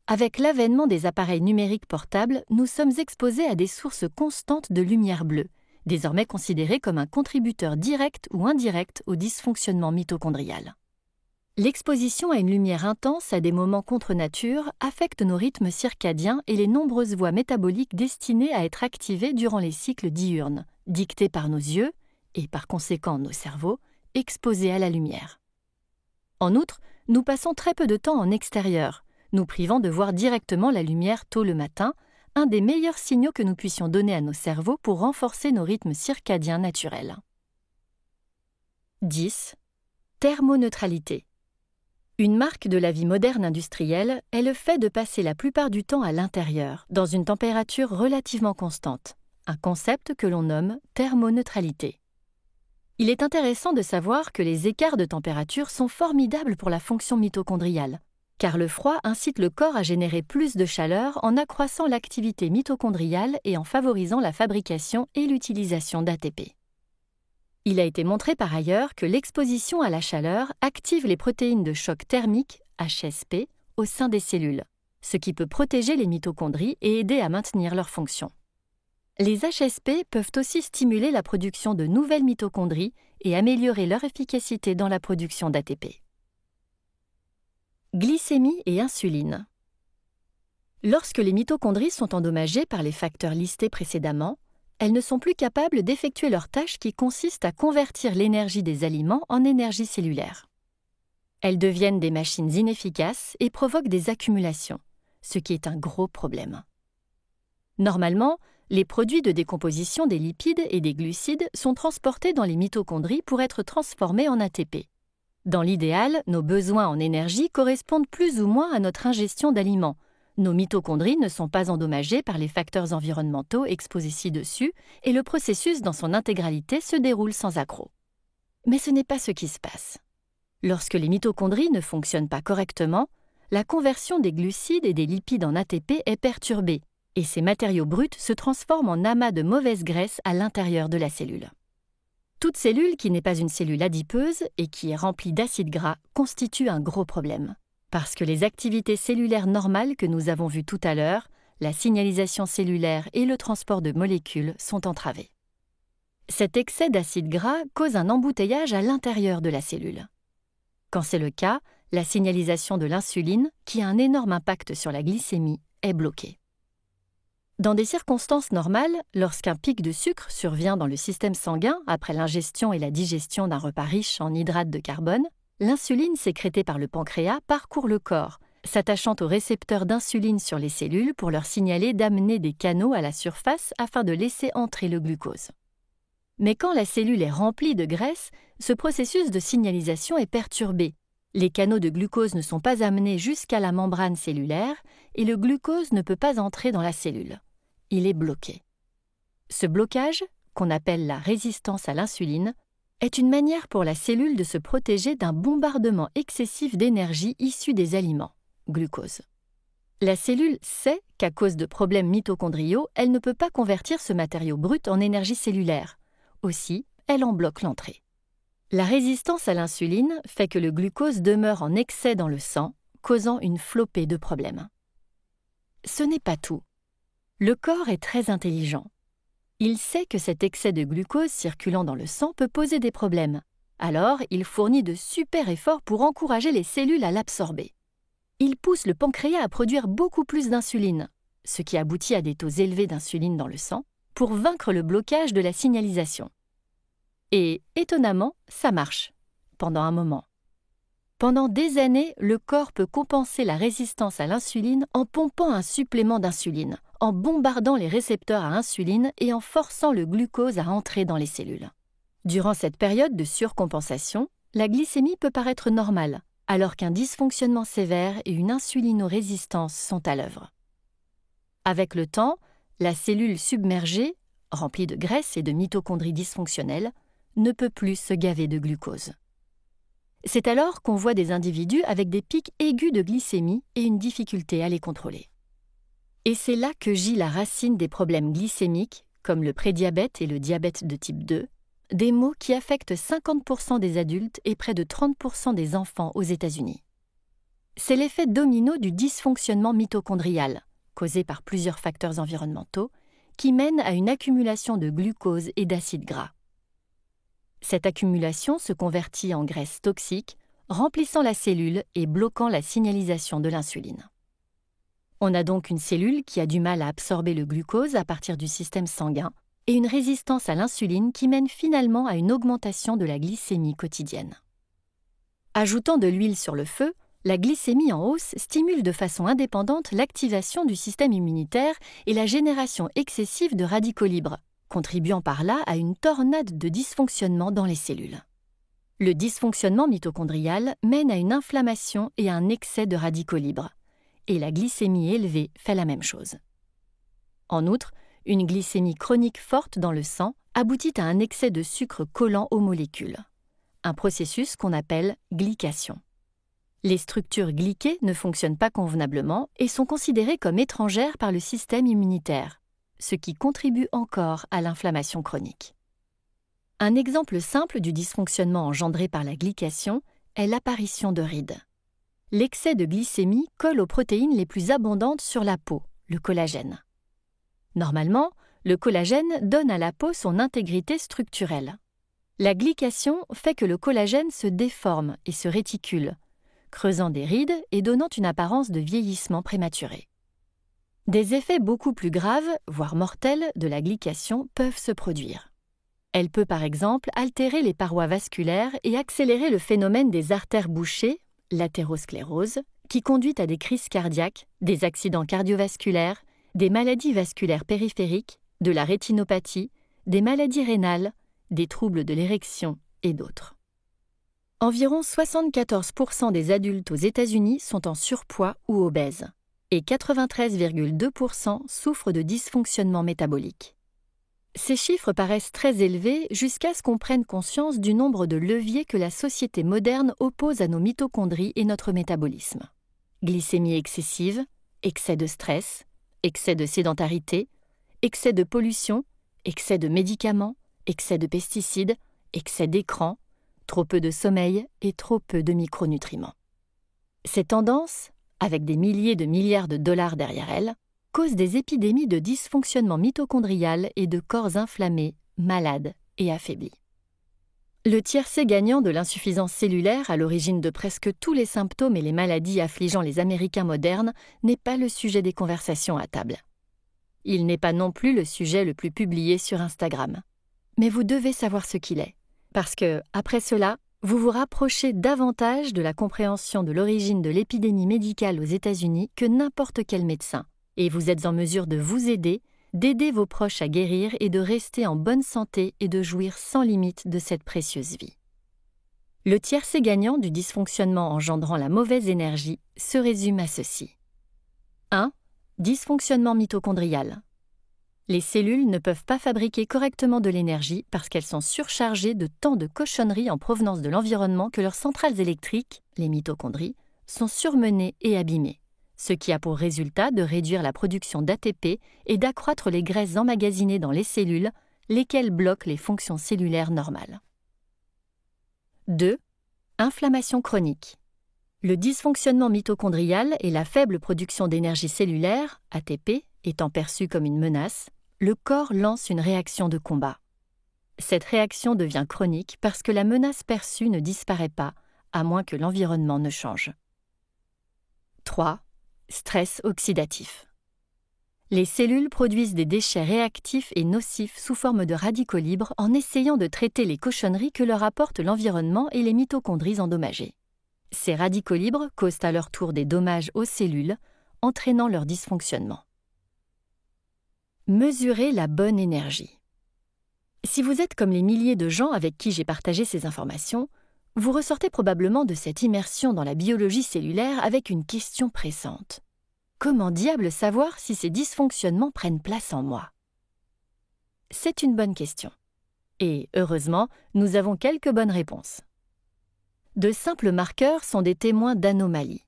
Avec l'avènement des appareils numériques portables, nous sommes exposés à des sources constantes de lumière bleue, désormais considérées comme un contributeur direct ou indirect au dysfonctionnement mitochondrial. L'exposition à une lumière intense à des moments contre nature affecte nos rythmes circadiens et les nombreuses voies métaboliques destinées à être activées durant les cycles diurnes, dictés par nos yeux et par conséquent nos cerveaux, exposés à la lumière. En outre, nous passons très peu de temps en extérieur, nous privant de voir directement la lumière tôt le matin, un des meilleurs signaux que nous puissions donner à nos cerveaux pour renforcer nos rythmes circadiens naturels. 10. Thermoneutralité. Une marque de la vie moderne industrielle est le fait de passer la plupart du temps à l'intérieur, dans une température relativement constante, un concept que l'on nomme thermoneutralité. Il est intéressant de savoir que les écarts de température sont formidables pour la fonction mitochondriale, car le froid incite le corps à générer plus de chaleur en accroissant l'activité mitochondriale et en favorisant la fabrication et l'utilisation d'ATP. Il a été montré par ailleurs que l'exposition à la chaleur active les protéines de choc thermique, HSP, au sein des cellules, ce qui peut protéger les mitochondries et aider à maintenir leur fonction. Les HSP peuvent aussi stimuler la production de nouvelles mitochondries et améliorer leur efficacité dans la production d'ATP. Glycémie et insuline. Lorsque les mitochondries sont endommagées par les facteurs listés précédemment, elles ne sont plus capables d'effectuer leur tâche qui consiste à convertir l'énergie des aliments en énergie cellulaire. Elles deviennent des machines inefficaces et provoquent des accumulations, ce qui est un gros problème. Normalement, les produits de décomposition des lipides et des glucides sont transportés dans les mitochondries pour être transformés en ATP. Dans l'idéal, nos besoins en énergie correspondent plus ou moins à notre ingestion d'aliments. Nos mitochondries ne sont pas endommagées par les facteurs environnementaux exposés ci-dessus et le processus dans son intégralité se déroule sans accroc. Mais ce n'est pas ce qui se passe. Lorsque les mitochondries ne fonctionnent pas correctement, la conversion des glucides et des lipides en ATP est perturbée et ces matériaux bruts se transforment en amas de mauvaise graisse à l'intérieur de la cellule. Toute cellule qui n'est pas une cellule adipeuse et qui est remplie d'acides gras constitue un gros problème. Parce que les activités cellulaires normales que nous avons vues tout à l'heure, la signalisation cellulaire et le transport de molécules sont entravés. Cet excès d'acides gras cause un embouteillage à l'intérieur de la cellule. Quand c'est le cas, la signalisation de l'insuline, qui a un énorme impact sur la glycémie, est bloquée. Dans des circonstances normales, lorsqu'un pic de sucre survient dans le système sanguin après l'ingestion et la digestion d'un repas riche en hydrates de carbone, l'insuline sécrétée par le pancréas parcourt le corps, s'attachant aux récepteurs d'insuline sur les cellules pour leur signaler d'amener des canaux à la surface afin de laisser entrer le glucose. Mais quand la cellule est remplie de graisse, ce processus de signalisation est perturbé. Les canaux de glucose ne sont pas amenés jusqu'à la membrane cellulaire et le glucose ne peut pas entrer dans la cellule. Il est bloqué. Ce blocage, qu'on appelle la résistance à l'insuline, est une manière pour la cellule de se protéger d'un bombardement excessif d'énergie issue des aliments, glucose. La cellule sait qu'à cause de problèmes mitochondriaux, elle ne peut pas convertir ce matériau brut en énergie cellulaire. Aussi, elle en bloque l'entrée. La résistance à l'insuline fait que le glucose demeure en excès dans le sang, causant une flopée de problèmes. Ce n'est pas tout. Le corps est très intelligent. Il sait que cet excès de glucose circulant dans le sang peut poser des problèmes. Alors, il fournit de super efforts pour encourager les cellules à l'absorber. Il pousse le pancréas à produire beaucoup plus d'insuline, ce qui aboutit à des taux élevés d'insuline dans le sang, pour vaincre le blocage de la signalisation. Et, étonnamment, ça marche, pendant un moment. Pendant des années, le corps peut compenser la résistance à l'insuline en pompant un supplément d'insuline, en bombardant les récepteurs à insuline et en forçant le glucose à entrer dans les cellules. Durant cette période de surcompensation, la glycémie peut paraître normale, alors qu'un dysfonctionnement sévère et une insulinorésistance sont à l'œuvre. Avec le temps, la cellule submergée, remplie de graisse et de mitochondries dysfonctionnelles, ne peut plus se gaver de glucose. C'est alors qu'on voit des individus avec des pics aigus de glycémie et une difficulté à les contrôler. Et c'est là que gît la racine des problèmes glycémiques, comme le prédiabète et le diabète de type 2, des maux qui affectent 50% des adultes et près de 30% des enfants aux États-Unis. C'est l'effet domino du dysfonctionnement mitochondrial, causé par plusieurs facteurs environnementaux, qui mène à une accumulation de glucose et d'acides gras. Cette accumulation se convertit en graisse toxique, remplissant la cellule et bloquant la signalisation de l'insuline. On a donc une cellule qui a du mal à absorber le glucose à partir du système sanguin et une résistance à l'insuline qui mène finalement à une augmentation de la glycémie quotidienne. Ajoutant de l'huile sur le feu, la glycémie en hausse stimule de façon indépendante l'activation du système immunitaire et la génération excessive de radicaux libres, contribuant par là à une tornade de dysfonctionnement dans les cellules. Le dysfonctionnement mitochondrial mène à une inflammation et à un excès de radicaux libres, et la glycémie élevée fait la même chose. En outre, une glycémie chronique forte dans le sang aboutit à un excès de sucre collant aux molécules, un processus qu'on appelle glycation. Les structures glyquées ne fonctionnent pas convenablement et sont considérées comme étrangères par le système immunitaire, ce qui contribue encore à l'inflammation chronique. Un exemple simple du dysfonctionnement engendré par la glycation est l'apparition de rides. L'excès de glycémie colle aux protéines les plus abondantes sur la peau, le collagène. Normalement, le collagène donne à la peau son intégrité structurelle. La glycation fait que le collagène se déforme et se réticule, creusant des rides et donnant une apparence de vieillissement prématuré. Des effets beaucoup plus graves, voire mortels, de la glycation peuvent se produire. Elle peut par exemple altérer les parois vasculaires et accélérer le phénomène des artères bouchées, l'athérosclérose, qui conduit à des crises cardiaques, des accidents cardiovasculaires, des maladies vasculaires périphériques, de la rétinopathie, des maladies rénales, des troubles de l'érection et d'autres. Environ 74% des adultes aux États-Unis sont en surpoids ou obèses, et 93,2% souffrent de dysfonctionnement métabolique. Ces chiffres paraissent très élevés jusqu'à ce qu'on prenne conscience du nombre de leviers que la société moderne oppose à nos mitochondries et notre métabolisme. Glycémie excessive, excès de stress, excès de sédentarité, excès de pollution, excès de médicaments, excès de pesticides, excès d'écran, trop peu de sommeil et trop peu de micronutriments. Ces tendances, avec des milliers de milliards de dollars derrière elles, causent des épidémies de dysfonctionnement mitochondrial et de corps inflammés, malades et affaiblis. Le tiercé gagnant de l'insuffisance cellulaire à l'origine de presque tous les symptômes et les maladies affligeant les Américains modernes n'est pas le sujet des conversations à table. Il n'est pas non plus le sujet le plus publié sur Instagram. Mais vous devez savoir ce qu'il est, parce que, après cela, vous vous rapprochez davantage de la compréhension de l'origine de l'épidémie médicale aux États-Unis que n'importe quel médecin, et vous êtes en mesure de vous aider, d'aider vos proches à guérir et de rester en bonne santé et de jouir sans limite de cette précieuse vie. Le tiercé gagnant du dysfonctionnement engendrant la mauvaise énergie se résume à ceci. 1. Dysfonctionnement mitochondrial. Les cellules ne peuvent pas fabriquer correctement de l'énergie parce qu'elles sont surchargées de tant de cochonneries en provenance de l'environnement que leurs centrales électriques, les mitochondries, sont surmenées et abîmées, ce qui a pour résultat de réduire la production d'ATP et d'accroître les graisses emmagasinées dans les cellules, lesquelles bloquent les fonctions cellulaires normales. 2. Inflammation chronique. Le dysfonctionnement mitochondrial et la faible production d'énergie cellulaire, ATP, étant perçue comme une menace, le corps lance une réaction de combat. Cette réaction devient chronique parce que la menace perçue ne disparaît pas, à moins que l'environnement ne change. 3. Stress oxydatif. Les cellules produisent des déchets réactifs et nocifs sous forme de radicaux libres en essayant de traiter les cochonneries que leur apporte l'environnement et les mitochondries endommagées. Ces radicaux libres causent à leur tour des dommages aux cellules, entraînant leur dysfonctionnement. Mesurez la bonne énergie. Si vous êtes comme les milliers de gens avec qui j'ai partagé ces informations, vous ressortez probablement de cette immersion dans la biologie cellulaire avec une question pressante. Comment diable savoir si ces dysfonctionnements prennent place en moi? C'est une bonne question. Et heureusement, nous avons quelques bonnes réponses. De simples marqueurs sont des témoins d'anomalies.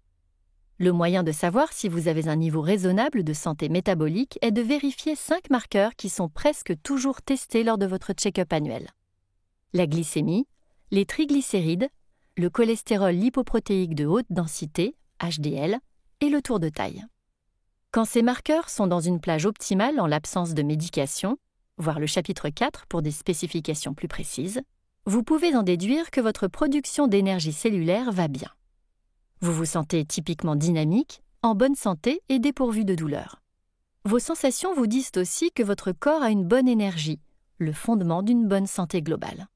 Le moyen de savoir si vous avez un niveau raisonnable de santé métabolique est de vérifier 5 marqueurs qui sont presque toujours testés lors de votre check-up annuel. La glycémie, les triglycérides, le cholestérol lipoprotéique de haute densité, HDL, et le tour de taille. Quand ces marqueurs sont dans une plage optimale en l'absence de médication, voir le chapitre 4 pour des spécifications plus précises, vous pouvez en déduire que votre production d'énergie cellulaire va bien. Vous vous sentez typiquement dynamique, en bonne santé et dépourvu de douleur. Vos sensations vous disent aussi que votre corps a une bonne énergie, le fondement d'une bonne santé globale.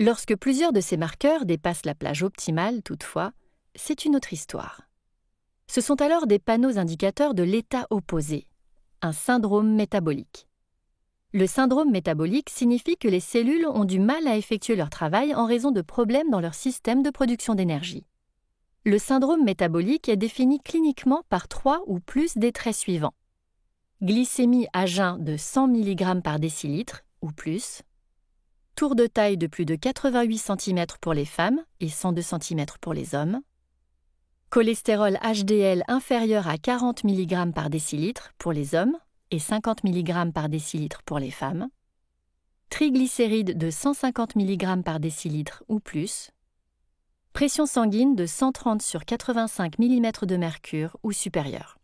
Lorsque plusieurs de ces marqueurs dépassent la plage optimale, toutefois, c'est une autre histoire. Ce sont alors des panneaux indicateurs de l'état opposé, un syndrome métabolique. Le syndrome métabolique signifie que les cellules ont du mal à effectuer leur travail en raison de problèmes dans leur système de production d'énergie. Le syndrome métabolique est défini cliniquement par 3 ou plus des traits suivants. Glycémie à jeun de 100 mg par décilitre ou plus, tour de taille de plus de 88 cm pour les femmes et 102 cm pour les hommes, cholestérol HDL inférieur à 40 mg par décilitre pour les hommes et 50 mg par décilitre pour les femmes, triglycérides de 150 mg par décilitre ou plus, pression sanguine de 130 sur 85 mm de mercure ou supérieure.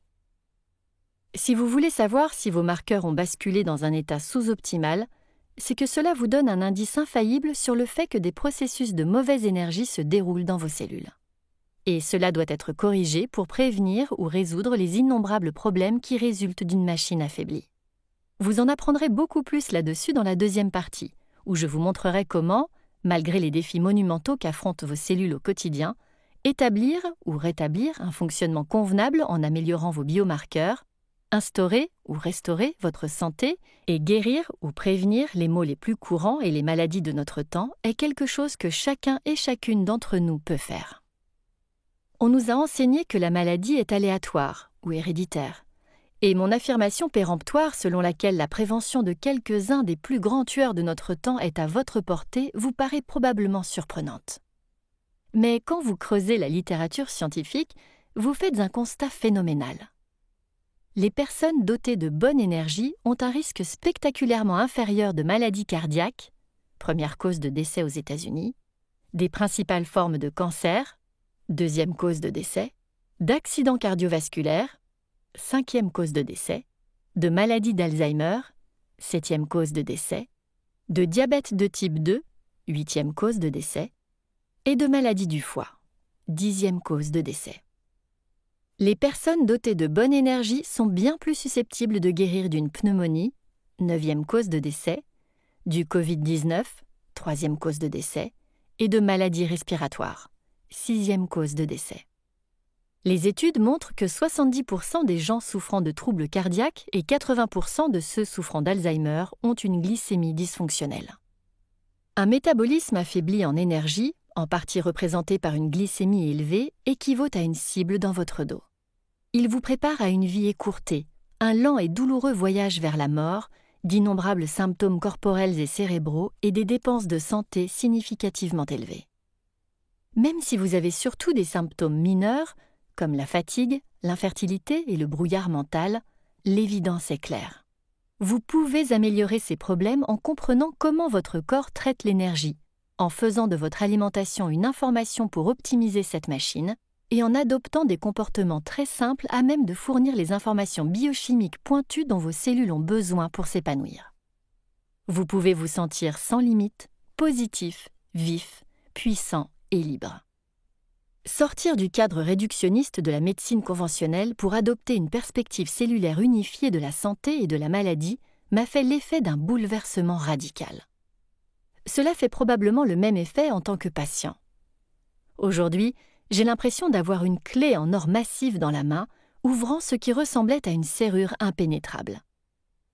Si vous voulez savoir si vos marqueurs ont basculé dans un état sous-optimal, c'est que cela vous donne un indice infaillible sur le fait que des processus de mauvaise énergie se déroulent dans vos cellules. Et cela doit être corrigé pour prévenir ou résoudre les innombrables problèmes qui résultent d'une machine affaiblie. Vous en apprendrez beaucoup plus là-dessus dans la deuxième partie, où je vous montrerai comment, malgré les défis monumentaux qu'affrontent vos cellules au quotidien, établir ou rétablir un fonctionnement convenable en améliorant vos biomarqueurs, instaurer ou restaurer votre santé et guérir ou prévenir les maux les plus courants et les maladies de notre temps est quelque chose que chacun et chacune d'entre nous peut faire. On nous a enseigné que la maladie est aléatoire ou héréditaire, et mon affirmation péremptoire selon laquelle la prévention de quelques-uns des plus grands tueurs de notre temps est à votre portée vous paraît probablement surprenante. Mais quand vous creusez la littérature scientifique, vous faites un constat phénoménal. Les personnes dotées de bonne énergie ont un risque spectaculairement inférieur de maladies cardiaques, première cause de décès aux États-Unis, des principales formes de cancer, deuxième cause de décès, d'accidents cardiovasculaires, 5e cause de décès, de maladie d'Alzheimer, 7e cause de décès, de diabète de type 2, 8e cause de décès, et de maladie du foie, 10e cause de décès. Les personnes dotées de bonne énergie sont bien plus susceptibles de guérir d'une pneumonie, 9e cause de décès, du Covid-19, 3e cause de décès, et de maladies respiratoires, 6e cause de décès. Les études montrent que 70% des gens souffrant de troubles cardiaques et 80% de ceux souffrant d'Alzheimer ont une glycémie dysfonctionnelle. Un métabolisme affaibli en énergie, en partie représenté par une glycémie élevée, équivaut à une cible dans votre dos. Il vous prépare à une vie écourtée, un lent et douloureux voyage vers la mort, d'innombrables symptômes corporels et cérébraux et des dépenses de santé significativement élevées. Même si vous avez surtout des symptômes mineurs, comme la fatigue, l'infertilité et le brouillard mental, l'évidence est claire. Vous pouvez améliorer ces problèmes en comprenant comment votre corps traite l'énergie, en faisant de votre alimentation une information pour optimiser cette machine et en adoptant des comportements très simples à même de fournir les informations biochimiques pointues dont vos cellules ont besoin pour s'épanouir. Vous pouvez vous sentir sans limite, positif, vif, puissant et libre. Sortir du cadre réductionniste de la médecine conventionnelle pour adopter une perspective cellulaire unifiée de la santé et de la maladie m'a fait l'effet d'un bouleversement radical. Cela fait probablement le même effet en tant que patient. Aujourd'hui, j'ai l'impression d'avoir une clé en or massif dans la main, ouvrant ce qui ressemblait à une serrure impénétrable.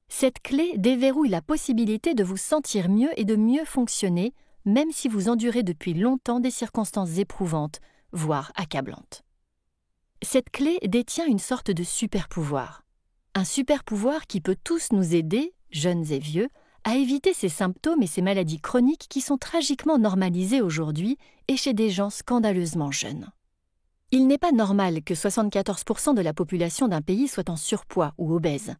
Cette clé déverrouille la possibilité de vous sentir mieux et de mieux fonctionner, même si vous endurez depuis longtemps des circonstances éprouvantes, voire accablantes. Cette clé détient une sorte de super-pouvoir. Un super-pouvoir qui peut tous nous aider, jeunes et vieux, à éviter ces symptômes et ces maladies chroniques qui sont tragiquement normalisées aujourd'hui et chez des gens scandaleusement jeunes. Il n'est pas normal que 74% de la population d'un pays soit en surpoids ou obèse,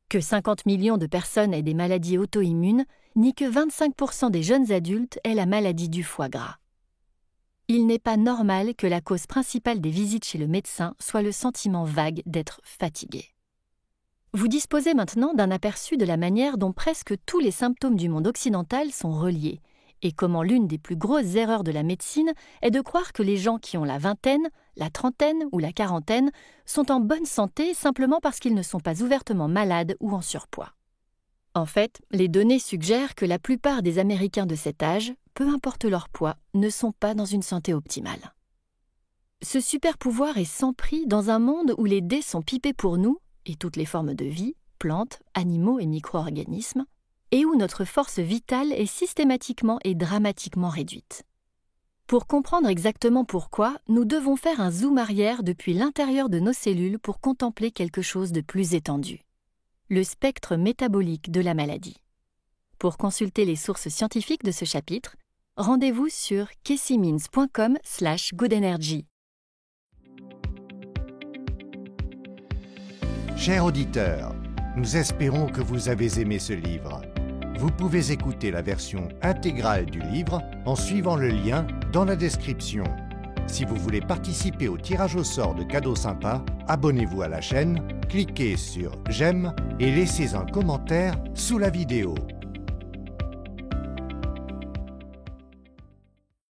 que 50 millions de personnes aient des maladies auto-immunes, ni que 25% des jeunes adultes aient la maladie du foie gras. Il n'est pas normal que la cause principale des visites chez le médecin soit le sentiment vague d'être fatigué. Vous disposez maintenant d'un aperçu de la manière dont presque tous les symptômes du monde occidental sont reliés, et comment l'une des plus grosses erreurs de la médecine est de croire que les gens qui ont la vingtaine, la trentaine ou la quarantaine sont en bonne santé simplement parce qu'ils ne sont pas ouvertement malades ou en surpoids. En fait, les données suggèrent que la plupart des Américains de cet âge, peu importe leur poids, ne sont pas dans une santé optimale. Ce super-pouvoir est sans prix dans un monde où les dés sont pipés pour nous, et toutes les formes de vie, plantes, animaux et micro-organismes, et où notre force vitale est systématiquement et dramatiquement réduite. Pour comprendre exactement pourquoi, nous devons faire un zoom arrière depuis l'intérieur de nos cellules pour contempler quelque chose de plus étendu. Le spectre métabolique de la maladie. Pour consulter les sources scientifiques de ce chapitre, rendez-vous sur kcmeans.com/goodenergy. Chers auditeurs, nous espérons que vous avez aimé ce livre. Vous pouvez écouter la version intégrale du livre en suivant le lien dans la description. Si vous voulez participer au tirage au sort de cadeaux sympas, abonnez-vous à la chaîne, cliquez sur « J'aime » et laissez un commentaire sous la vidéo.